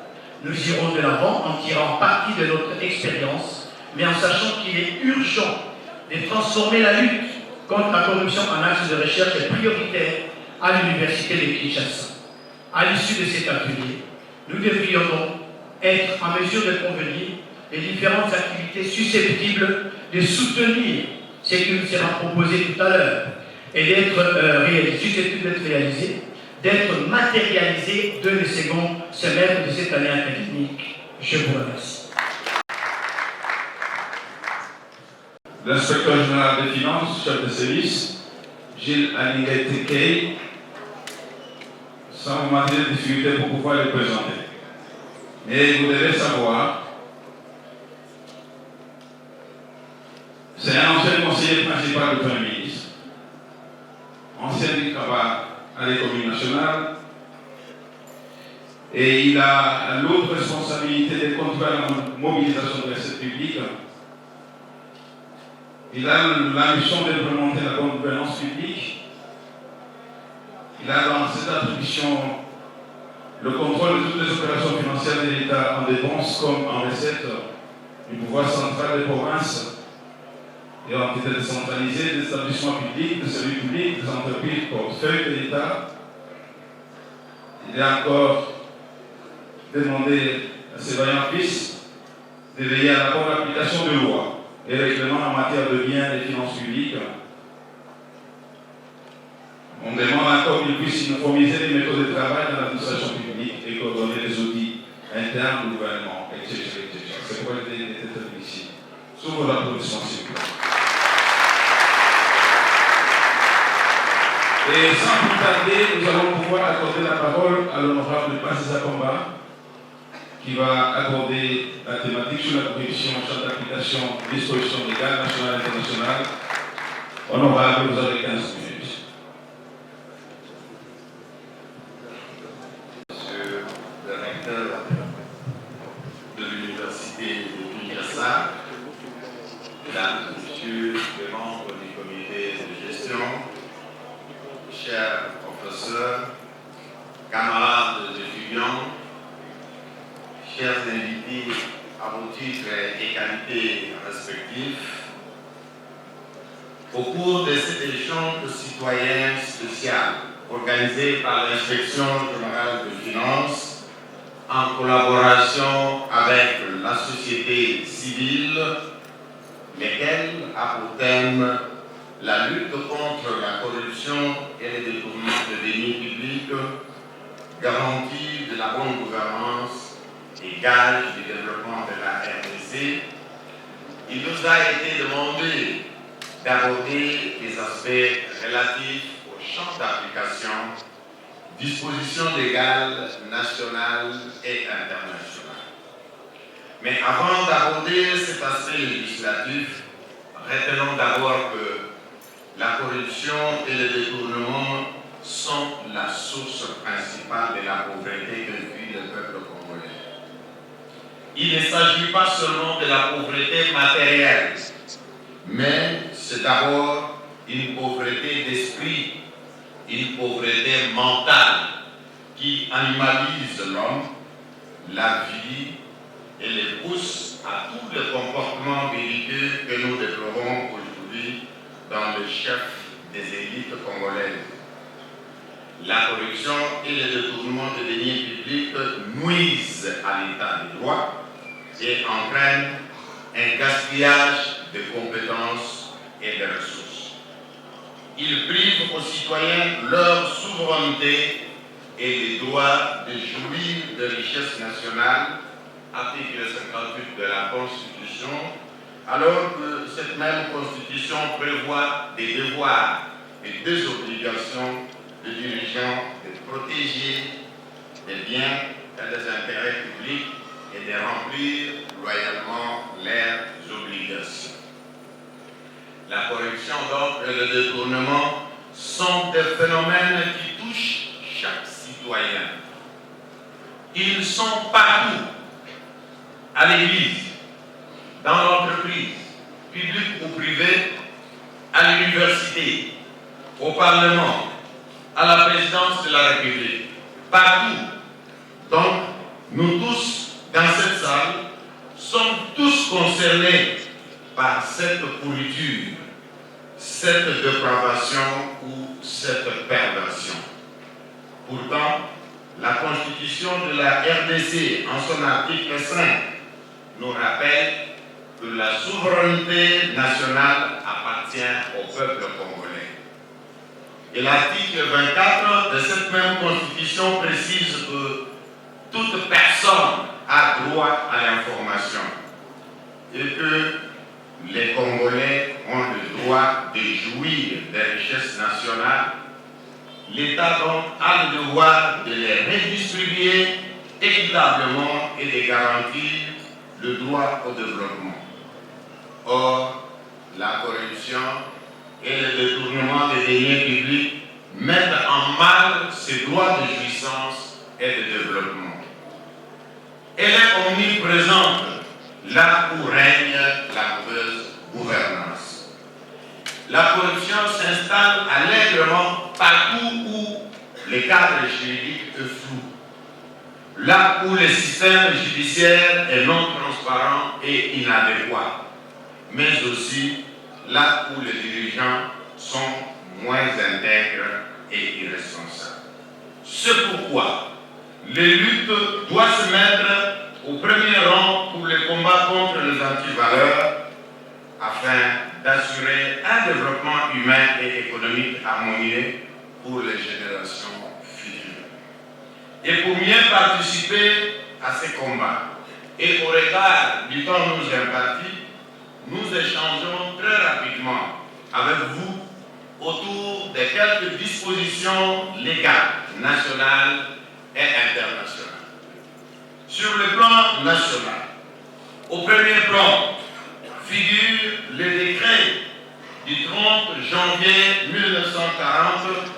Nous irons de l'avant en tirant parti de notre expérience, mais en sachant qu'il est urgent de transformer la lutte contre la corruption en axe de recherche et prioritaire à l'Université de Kinshasa. À l'issue de cet atelier, nous devrions donc être en mesure de convenir des différentes activités susceptibles de soutenir ce qui nous sera proposé tout à l'heure et d'être susceptibles d'être réalisées, d'être matérialisées dès le second semestre de cette année académique. Je vous remercie. L'inspecteur général des finances, chef de service, Gilles Alinguet-Tekei, sans vous manquer de difficulté pour pouvoir le présenter. Mais vous devez savoir, c'est un ancien conseiller principal du Premier ministre, ancien du travail à l'économie nationale, et il a l'autre responsabilité de contrôler la mobilisation de recettes publiques. Il a la mission d'implémenter la bonne gouvernance publique. Il a dans cette attribution le contrôle de toutes les opérations financières de l'État en dépenses comme en recettes du pouvoir central des provinces et en entité décentralisée des établissements publics, des services publics, des entreprises portefeuilles de l'État. Il a encore demandé à ses vaillants fils de veiller à la bonne application de lois et règlements en matière de biens et de finances publiques. On demande encore qu'il puisse uniformiser les méthodes de travail dans l'administration publique et coordonner les outils internes du gouvernement, etc. C'est pourquoi il était ici. Sous vos applaudissements, s'il vous plaît. Et sans plus tarder, nous allons pouvoir accorder la parole à l'honorable Paziza Komba, qui va aborder la thématique sur la corruption, champ d'application, dispositions légales nationales et internationales, Honorable, vous avez 15 minutes. Monsieur le recteur de l'Université de Kinshasa, Mesdames et Messieurs les membres du comité de gestion, chers professeurs, camarades étudiants, chers invités à vos titres et qualités respectifs, au cours de cet échange citoyen spécial organisé par l'Inspection générale des finances en collaboration avec la société civile, lesquelles a pour thème la lutte contre la corruption et les détournements de deniers publics, garantie de la bonne gouvernance et gage du développement de la RDC, il nous a été demandé d'aborder les aspects relatifs au champ d'application, dispositions légales nationales et internationales. Mais avant d'aborder cet aspect législatif, retenons d'abord que la corruption et le détournement sont la source principale de la pauvreté que vit le peuple congolais. Il ne s'agit pas seulement de la pauvreté matérielle, mais c'est d'abord une pauvreté d'esprit, une pauvreté mentale qui animalise l'homme, la vie et les pousse à tout le comportement belliqueux que nous déplorons aujourd'hui dans le chef des élites congolaises. La corruption et le détournement de deniers publics nuisent à l'état de droit et entraînent un gaspillage de compétences et de ressources. Ils privent aux citoyens leur souveraineté et les droits de jouir de richesses nationales, article 58 de la Constitution, alors que cette même Constitution prévoit des devoirs et des obligations des dirigeants de protéger les biens et les intérêts publics et de remplir loyalement leurs obligations. La corruption donc et le détournement sont des phénomènes qui touchent chaque citoyen. Ils sont partout, à l'église, dans l'entreprise, publique ou privée, à l'université, au Parlement, à la présidence de la République, partout. Donc, nous tous, dans cette salle, sommes tous concernés par cette pourriture, cette dépravation ou cette perversion. Pourtant, la Constitution de la RDC, en son article 5, nous rappelle que la souveraineté nationale appartient au peuple congolais. Et l'article 24 de cette même Constitution précise que toute personne a droit à l'information et que les Congolais ont le droit de jouir des richesses nationales. L'État donc a le devoir de les redistribuer équitablement et de garantir le droit au développement. Or, la corruption et le détournement des deniers publics mettent en mal ces droits de jouissance et de développement. Elle est omniprésente là où règne la mauvaise gouvernance. La corruption s'installe allègrement partout où le cadre juridique est flou, là où le système judiciaire est non transparent et inadéquat, mais aussi là où les dirigeants sont moins intègres et irresponsables. C'est pourquoi les luttes doivent se mettre au premier rang pour le combat contre les antivaleurs afin d'assurer un développement humain et économique harmonieux pour les générations futures. Et pour mieux participer à ces combats et au regard du temps nous imparti, nous échangeons très rapidement avec vous autour de quelques dispositions légales, nationales et internationales. Sur le plan national, au premier plan figure le décret du du 30 janvier 1940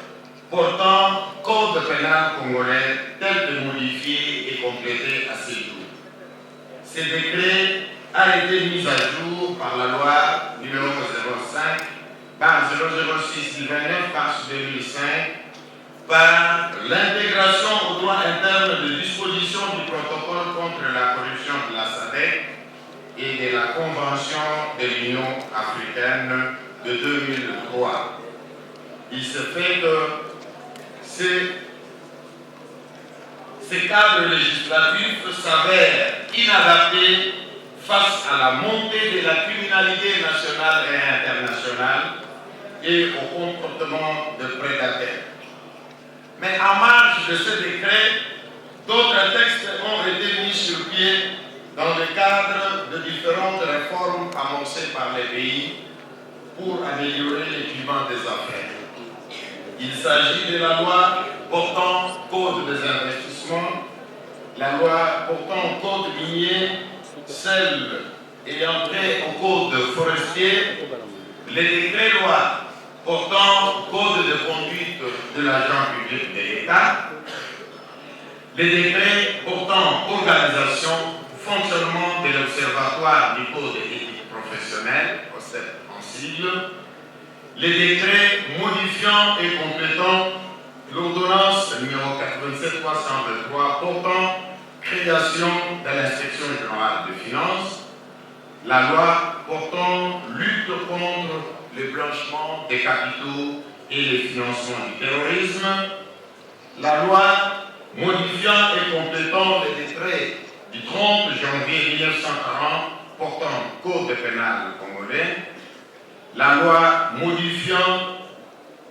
portant Code pénal congolais tel que modifié et complété à ce jour. Ce décret a été mis à jour par la loi numéro 05 par 006 du 29 mars 2005 par l'intégration au droit interne de dispositions du protocole contre la corruption de la SADC et de la Convention de l'Union africaine de 2003. Il se fait que ces cadres législatifs s'avèrent inadaptés face à la montée de la criminalité nationale et internationale et au comportement de prédateurs. Mais en marge de ce décret, d'autres textes ont été mis sur pied dans le cadre de différentes réformes annoncées par les pays pour améliorer le climat des affaires. Il s'agit de la loi portant code des investissements, la loi portant code minier, celle ayant trait au code forestier, les décrets-lois portant code de conduite de l'agent public de l'État, les décrets portant organisation, fonctionnement de l'Observatoire du code éthique professionnel, OCEP en sigle, les décrets modifiant et complétant l'ordonnance numéro 87-323 portant création de l'inspection générale des finances, la loi portant lutte contre le blanchiment des capitaux et le financement du terrorisme, la loi modifiant et complétant les décrets du 30 janvier 1940 portant Code pénal congolais, la loi modifiant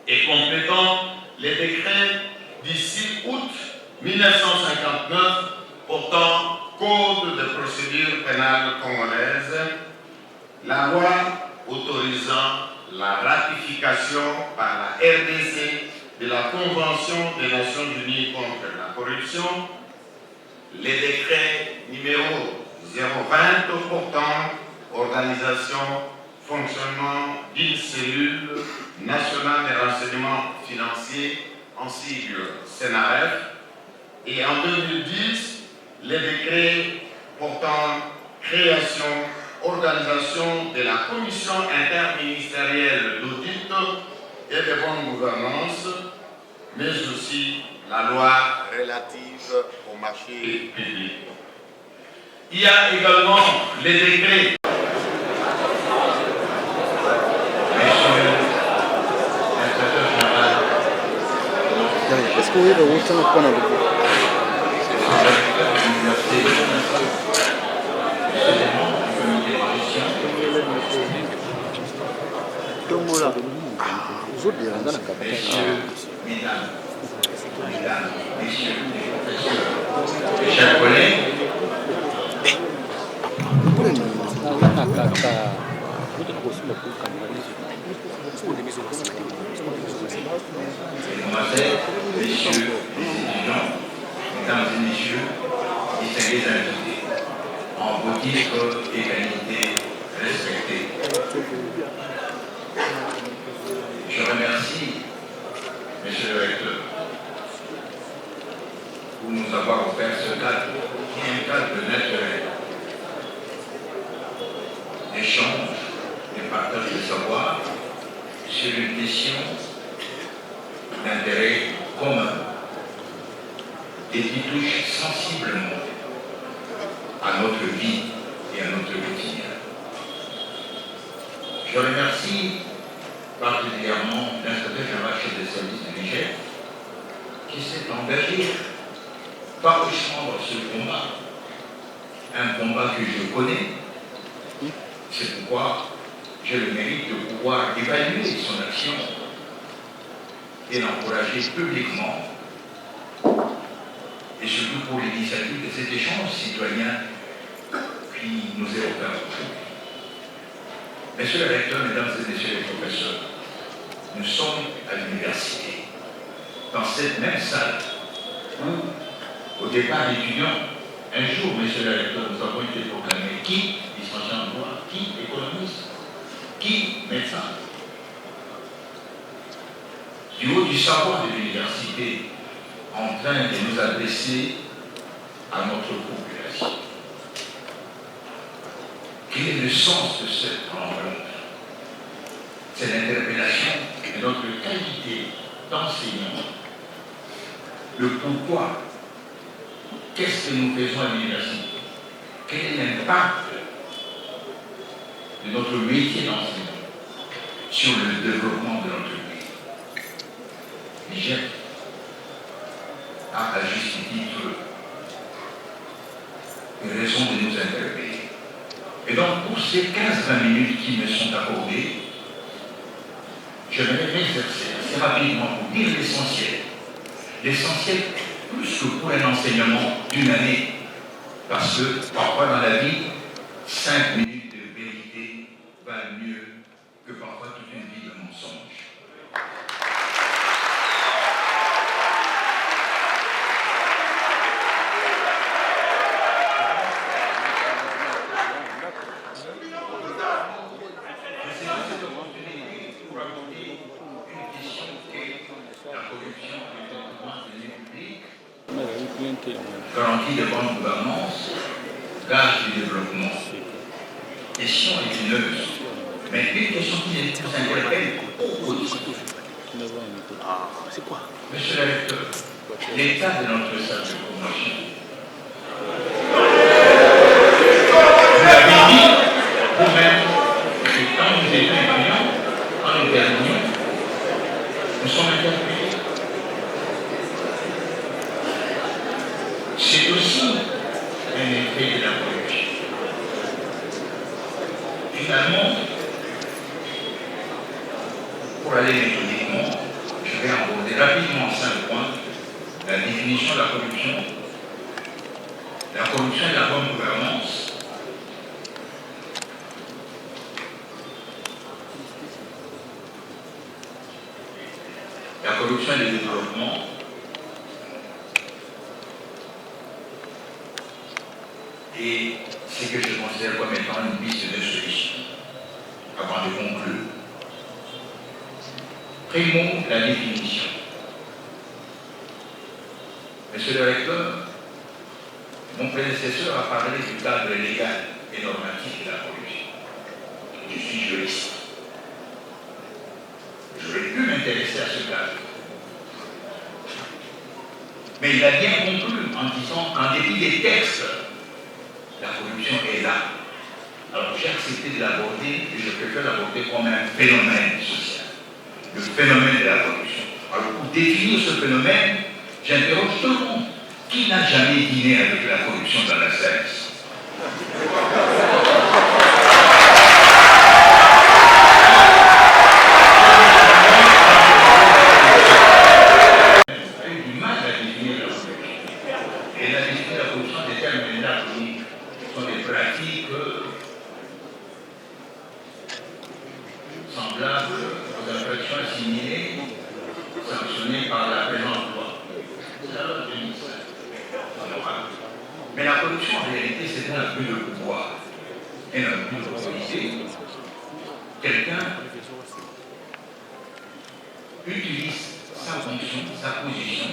et complétant les décrets du 6 août 1959 portant Code de procédure pénale congolaise, la loi autorisant la ratification par la RDC de la Convention des Nations Unies contre la corruption, les décrets numéro 020 portant organisation, fonctionnement d'une cellule nationale de renseignement financier en sigle CNRF, et en 2010, les décrets portant création, organisation de la commission interministérielle d'audit et de bonne gouvernance, mais aussi la loi relative au marché public. Il y a également les décrets. Est-ce que vous avez autant de points à Chers collègues, mesdemoiselles, messieurs les étudiants, mesdames et messieurs, distingués invités, en vos titres égalité respectée. Je remercie Monsieur le recteur pour nous avoir offert ce cadre qui est un cadre naturel d'échange, de partage de savoir sur une question d'intérêt commun et qui touche sensiblement à notre vie et à notre quotidien. Je remercie particulièrement l'inspecteur général chef des services du Niger qui s'est engagé farouchement dans ce combat, un combat que je connais. C'est pourquoi j'ai le mérite de pouvoir évaluer son action et l'encourager publiquement, et surtout pour l'initiative de cet échange citoyen qui nous est offert aujourd'hui. Messieurs les recteurs, mesdames et messieurs les professeurs, nous sommes à l'université, dans cette même salle où, au départ étudiant, un jour, messieurs les recteurs, nous avons été proclamés qui licencié en droit, qui économiste, qui médecin, savoir de l'université en train de nous adresser à notre population. Quel est le sens de cette rencontre? C'est l'interpellation de notre qualité d'enseignant. Le pourquoi. Qu'est-ce que nous faisons à l'université? Quel est l'impact de notre métier d'enseignant sur le développement de notre pays? L'IGF a à juste titre raison de nous interpeller. Et donc, pour ces 15-20 minutes qui me sont accordées, je vais m'exercer assez rapidement pour dire l'essentiel. L'essentiel plus que pour un enseignement d'une année. Parce que parfois dans la vie, 5 minutes de vérité valent mieux que parfois toute une vie de mensonge. Garantie de bonne gouvernance, gage du développement. Question épineuse, mais une question qui nous interpelle beaucoup. Ah, c'est quoi? Monsieur le recteur, l'état de notre salle de promotion. Vous l'avez dit vous-même que quand nous étions étudiants, quand nous terminions, nous sommes interpellés. C'est aussi un effet de la corruption. Finalement, pour aller méthodiquement, je vais aborder rapidement 5 points. La définition de la corruption et la bonne gouvernance, la corruption et le développement, et ce que je considère comme étant une piste de solution. Avant de conclure, primo, la définition. Monsieur le recteur, mon prédécesseur a parlé du cadre légal et normatif de la corruption. Je suis juriste. J'aurais pu m'intéresser à ce cadre. Mais il a bien conclu en disant qu'en dépit des textes, la corruption est là. Alors j'ai accepté de l'aborder et je préfère l'aborder comme un phénomène social. Le phénomène de la corruption. Alors pour définir ce phénomène, j'interroge tout le monde. Qui n'a jamais dîné avec la corruption dans la service? On a eu du mal à définir la corruption. Et la définition de la corruption des termes élargis sont des pratiques semblables aux infractions assimilées, sanctionnées par la présente loi. C'est la loi de 2005. Mais la corruption, en réalité, c'est un abus de pouvoir et un abus d'autorité. Quelqu'un utilise sa fonction, sa position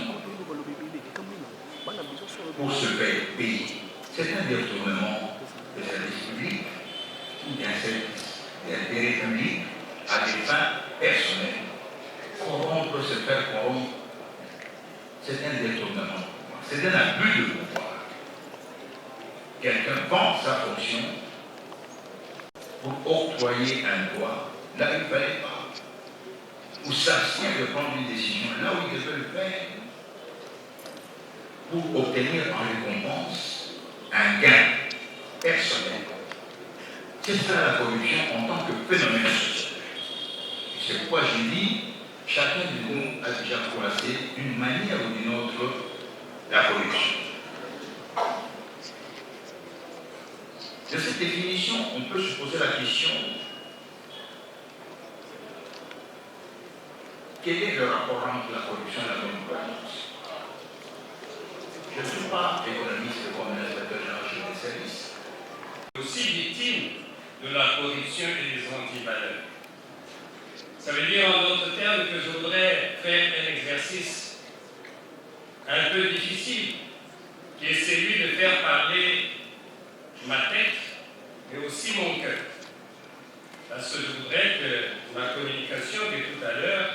pour se faire payer. C'est un détournement de service public ou d'un service d'intérêt public à des fins personnelles. Corrompre, se faire corrompre, c'est un détournement. C'est un abus de pouvoir. Quelqu'un vend sa fonction pour octroyer un droit là où il ne fallait pas, ou s'abstient de prendre une décision là où il devait le faire, pour obtenir en récompense un gain personnel. C'est ça la corruption en tant que phénomène social. C'est pourquoi je dis, chacun de nous a déjà croisé d'une manière ou d'une autre la corruption. De cette définition, on peut se poser la question: quel est le rapport entre la corruption et la bonne gouvernance? Je ne suis pas économiste comme l'inspecteur général des services. Aussi victime de la corruption et des antivaleurs. Ça veut dire en d'autres termes que je voudrais faire un exercice un peu difficile, qui est celui de faire parler ma tête, mais aussi mon cœur. Parce que je voudrais que ma communication de tout à l'heure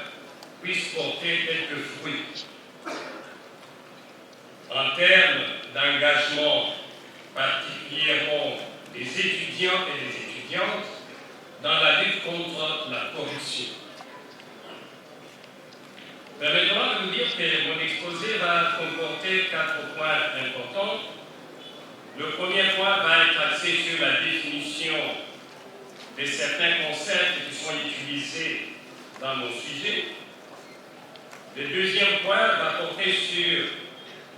puisse porter quelques fruits. En termes d'engagement particulièrement des étudiants et des étudiantes dans la lutte contre la corruption. Permettez-moi de vous dire que mon exposé va comporter 4 points importants. Le premier point va être axé sur la définition de certains concepts qui sont utilisés dans mon sujet. Le deuxième point va porter sur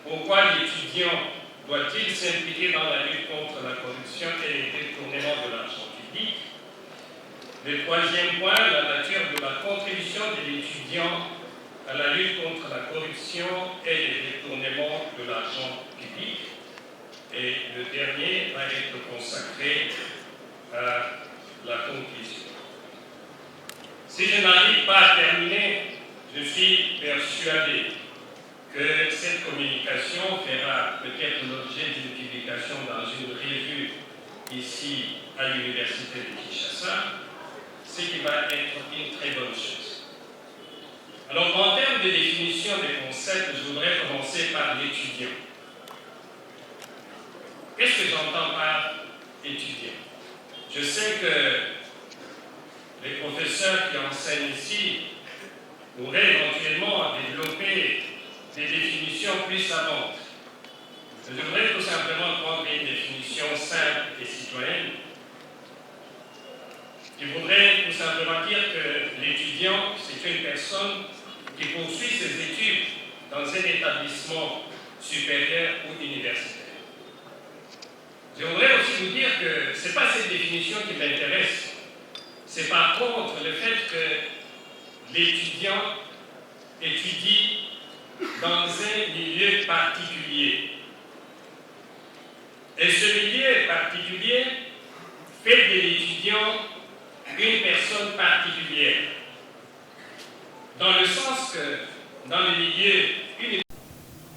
pourquoi l'étudiant doit-il s'impliquer dans la lutte contre la corruption et les détournements de l'argent public. Le troisième point, la nature de la contribution de l'étudiant à la lutte contre la corruption et les détournements de l'argent public. Et le dernier va être consacré à la conclusion. Si je n'arrive pas à terminer, je suis persuadé que cette communication fera peut-être l'objet d'une publication dans une revue ici à l'Université de Kinshasa, ce qui va être une très bonne chose. Alors, en termes de définition des concepts, je voudrais commencer par l'étudiant. Qu'est-ce que j'entends par étudiant? Je sais que les professeurs qui enseignent ici pourraient éventuellement développer des définitions plus savantes. Je voudrais tout simplement prendre une définition simple et citoyenne qui voudrait tout simplement dire que l'étudiant, c'est une personne qui poursuit ses études dans un établissement supérieur ou universitaire. Je voudrais aussi vous dire que ce n'est pas cette définition qui m'intéresse. C'est par contre le fait que l'étudiant étudie dans un milieu particulier. Et ce milieu particulier fait de l'étudiant une personne particulière. Dans le sens que dans le milieu universitaire,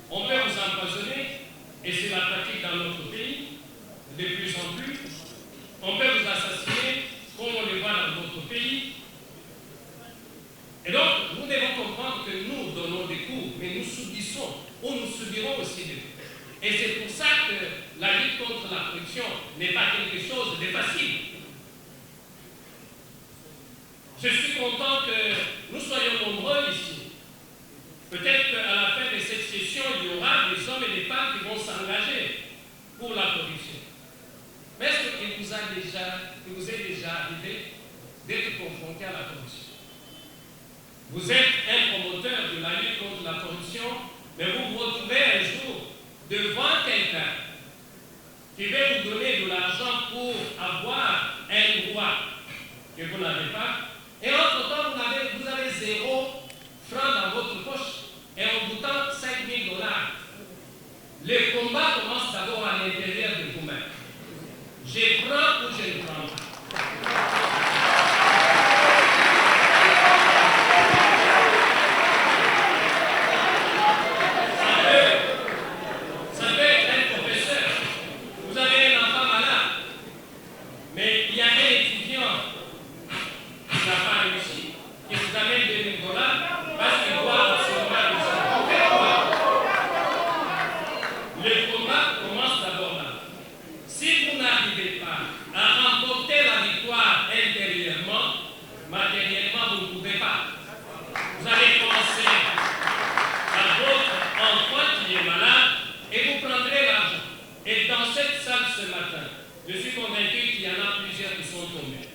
on peut vous empoisonner, et c'est la pratique dans notre pays, de plus en plus. On peut vous assassiner, comme on le voit dans d'autres pays. Et donc, nous devons comprendre que nous donnons des coups, mais nous subissons, ou nous subirons aussi des coups. Et c'est pour ça que la lutte contre la corruption n'est pas quelque chose de facile. Je suis content que nous soyons nombreux ici. Peut-être qu'à la fin de cette session, il y aura des hommes et des femmes qui vont s'engager pour la corruption. Mais est-ce qu'il vous est déjà arrivé d'être confronté à la corruption? Vous êtes un promoteur de la lutte contre la corruption, mais vous vous retrouvez un jour devant quelqu'un qui veut vous donner de l'argent pour avoir un droit que vous n'avez pas. Et entre-temps, vous avez 0 franc dans votre poche et on vous tend 5 000 $. Le combat commence d'abord à l'intérieur de vous-même. Je prends ou je ne prends pas. Ça peut être un professeur. Vous avez un enfant malade, mais il y a un étudiant qui n'a pas réussi, qui vous amène des $, parce qu'il doit recevoir des enfants. Le combat commence d'abord là. Si vous n'arrivez pas à remporter la victoire intérieurement, matériellement, vous ne pouvez pas. Vous allez commencer par votre enfant qui est malade et vous prendrez l'argent. Et dans cette salle ce matin, je suis convaincu qu'il y en a plusieurs qui sont tombés.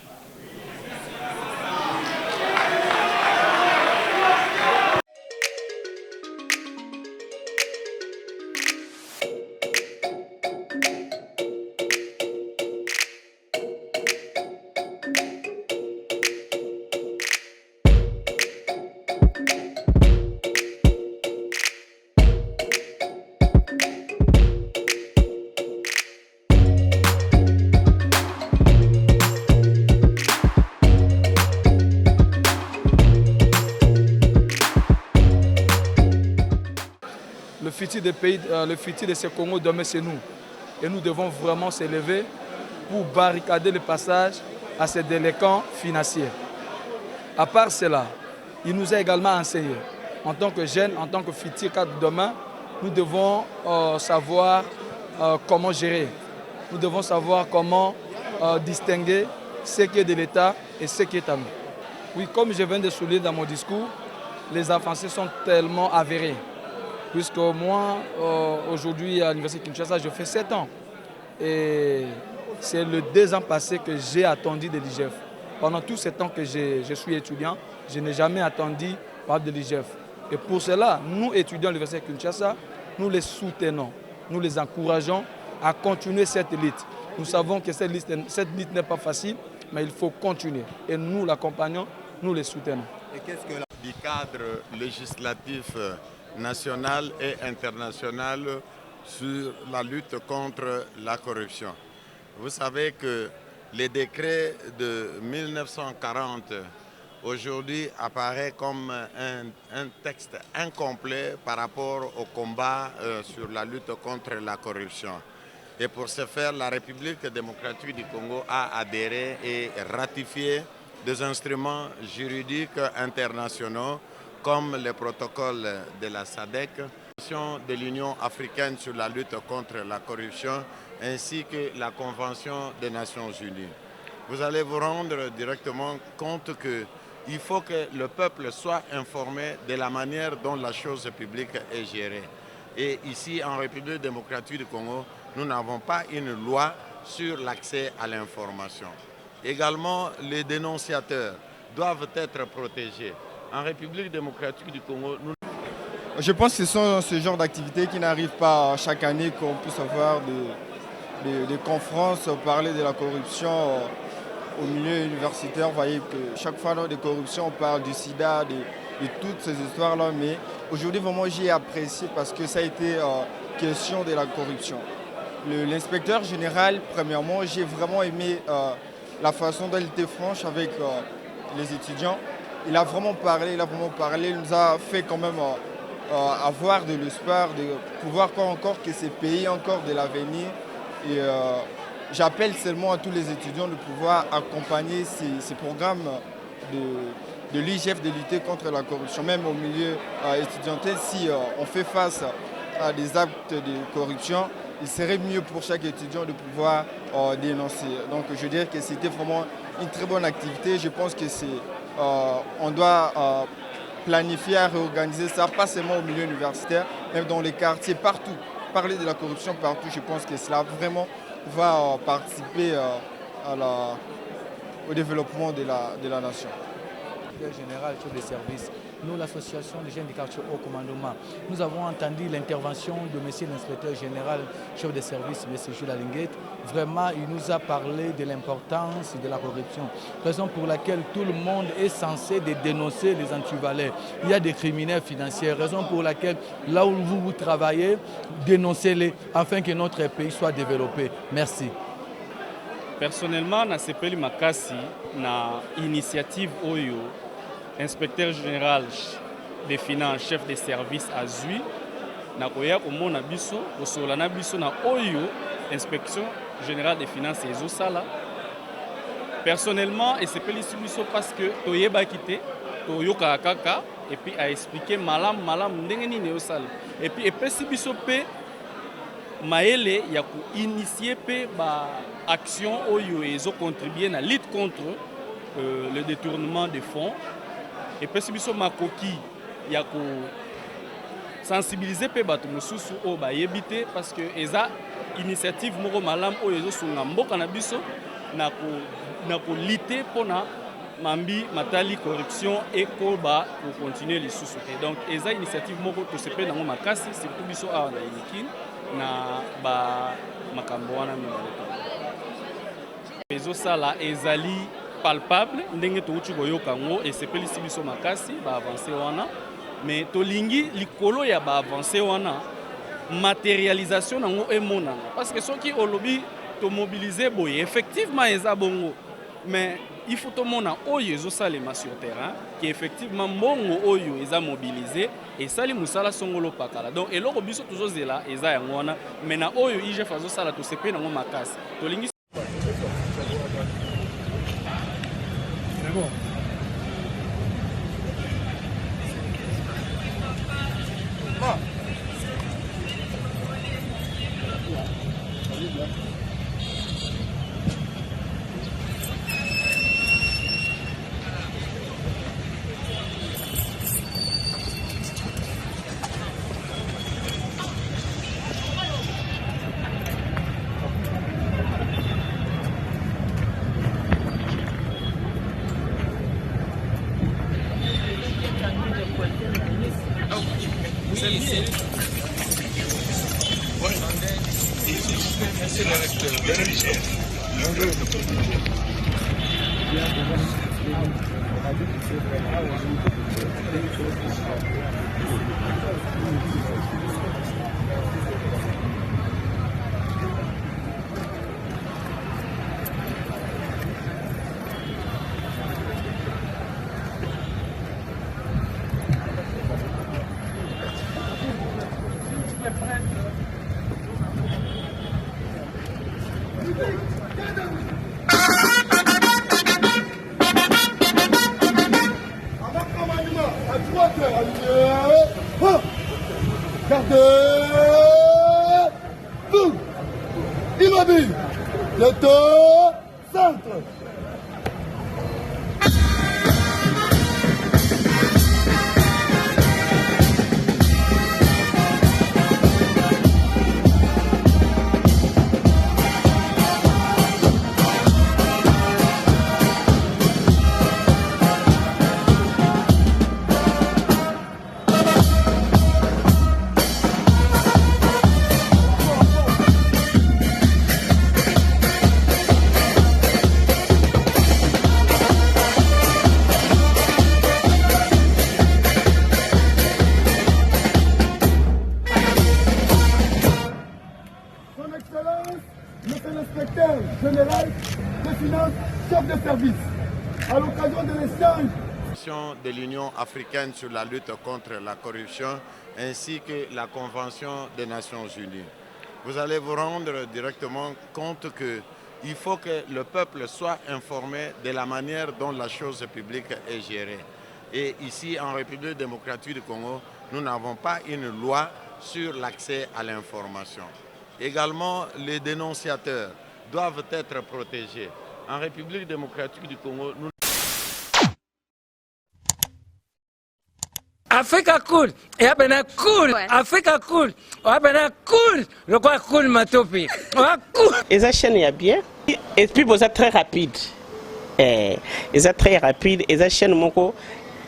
futur des pays, le futur de ce Congo demain, c'est nous. Et nous devons vraiment s'élever pour barricader le passage à ces délinquants financiers. À part cela, il nous a également enseigné, en tant que jeunes, en tant que futur cadre demain, nous devons savoir comment gérer. Nous devons savoir comment distinguer ce qui est de l'État et ce qui est à nous. Oui, comme je viens de souligner dans mon discours, les avancées sont tellement avérées. Puisque moi, aujourd'hui, à l'Université Kinshasa, je fais 7 ans. Et c'est le 2 ans passé que j'ai attendu de l'IGF. Pendant tous ces temps que je suis étudiant, je n'ai jamais attendu parler de l'IGF. Et pour cela, nous, étudiants à l'Université Kinshasa, nous les soutenons, nous les encourageons à continuer cette lutte. Nous savons que cette lutte n'est pas facile, mais il faut continuer. Et nous l'accompagnons, nous les soutenons. Et qu'est-ce que du cadre législatif national et international sur la lutte contre la corruption? Vous savez que les décrets de 1940 aujourd'hui apparaît comme un texte incomplet par rapport au combat sur la lutte contre la corruption. Et pour ce faire, la République démocratique du Congo a adhéré et ratifié des instruments juridiques internationaux comme le protocole de la SADC, de l'Union africaine sur la lutte contre la corruption, ainsi que la Convention des Nations Unies. Vous allez vous rendre directement compte qu'il faut que le peuple soit informé de la manière dont la chose publique est gérée. Et ici, en République démocratique du Congo, nous n'avons pas une loi sur l'accès à l'information. Également, les dénonciateurs doivent être protégés. En République démocratique du Congo, je pense que ce sont ce genre d'activités qui n'arrivent pas chaque année, qu'on puisse avoir des conférences, parler de la corruption au milieu universitaire. Vous voyez que chaque fois dans des corruptions, on parle du sida, de toutes ces histoires-là. Mais aujourd'hui, vraiment, j'ai apprécié parce que ça a été question de la corruption. L'inspecteur général, premièrement, j'ai vraiment aimé la façon dont il était franche avec les étudiants. Il a vraiment parlé, il nous a fait quand même avoir de l'espoir, de pouvoir croire encore que ces pays ont encore de l'avenir. Et j'appelle seulement à tous les étudiants de pouvoir accompagner ces programmes de l'IGF de lutter contre la corruption. Même au milieu étudiantin, si on fait face à des actes de corruption, il serait mieux pour chaque étudiant de pouvoir dénoncer. Donc je dirais que c'était vraiment une très bonne activité. Je pense que on doit planifier, réorganiser ça, pas seulement au milieu universitaire, même dans les quartiers, partout. Parler de la corruption partout, je pense que cela vraiment va participer au développement de la nation. Général, chef de service, nous, l'association des jeunes du quartier au commandement, nous avons entendu l'intervention de monsieur l'inspecteur général, chef de service, M. Jules Alinguet. Vraiment, il nous a parlé de l'importance de la corruption, raison pour laquelle tout le monde est censé dénoncer les antivalets. Il y a des criminels financiers, raison pour laquelle, là où vous travaillez, dénoncez-les afin que notre pays soit développé. Merci. Personnellement, na sepeli makasi na initiative Oyo, inspecteur général des finances, chef de service à Zui, na koya komona biso, kosola na biso na Oyo, inspection générale des finances ezo sala. Personnellement, et sepeli biso parce que toyeba kité, toyoka kaka et puis a expliqué malam ndenge nini yo sala. Et puis epesi biso pe maele ya ko initier pe ba action oyo ezo contribuer na lutte contre le détournement des fonds et puis biso makoki ya ko sensibiliser pe bato mususu o ba yebite parce que eza initiative moko malam oyo ezo sunga mboka na biso na ko lutter pona mambi matali corruption et ko ba ko continuer les sous et donc eza initiative moko to sepe nango makasi surtout biso awa na Inikin na ba makambo wana ezosala ezali palpable ndenge touti koyoka ngo esepelisi biso makasi ba avancer wana mais tolingi likolo ya ba avancer wana matérialisation nango emonana parce que soki olobi to mobiliser boye effectivement eza bongo mais il faut tout le monde oyo ezosalema sur terrain qui effectivement mbongo oyo eza mobilisé et sali musala songolo pakala donc eloko biso tozozela eza yango wana mais na oyo IGF azosala tosepe nango makasi tolingi c'est bon. Monsieur le recteur, Gardez-vous. Immobile. Le dos. Centre. Monsieur l'inspecteur général des finances, chef de service, à l'occasion de l'échange de l'Union africaine sur la lutte contre la corruption ainsi que la Convention des Nations Unies. Vous allez vous rendre directement compte qu'il faut que le peuple soit informé de la manière dont la chose publique est gérée. Et ici, en République démocratique du Congo, nous n'avons pas une loi sur l'accès à l'information. Également, les dénonciateurs doivent être protégés. En République démocratique du Congo, nous... Africa cool, et abena cool, Africa cool, abena cool, le quoi cool matopi, cool. Et ça chaîne y a bien, et puis vous êtes très rapide, et ça très rapide, et ça chaîne mon co,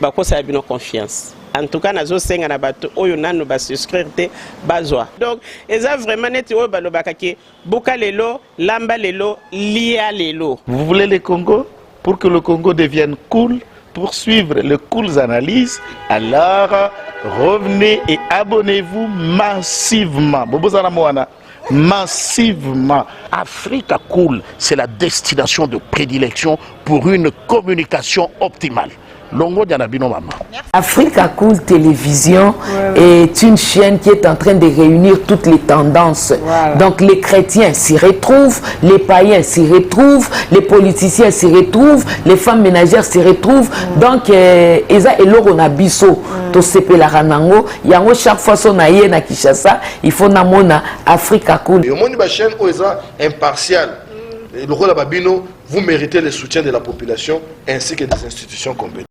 bah quoi ça a bien confiance. En tout cas, nazo senga na bato oyo nanu ba souscrire te bazwa. Donc, et ça vraiment net oyo ba lobakaki, boka lelo, lamba lelo, lia lelo. Vous voulez le Congo pour que le Congo devienne cool? Pour suivre les cool analyses, alors revenez et abonnez-vous massivement. Massivement. Africa Cool, c'est la destination de prédilection pour une communication optimale. Longo Dianabino Mama. Africa Cool Télévision est une chaîne qui est en train de réunir toutes les tendances. Donc les chrétiens s'y retrouvent, les païens s'y retrouvent, les politiciens s'y retrouvent, les femmes ménagères s'y retrouvent. Donc Eza Eloro na biso to sepe la ranango, yango chaque fois son aye na Kinshasa, il faut namona Africa Cool. Et au monde de la chaîne Oeza impartial. Le rôle de Babino, vous méritez le soutien de la population ainsi que des institutions compétentes.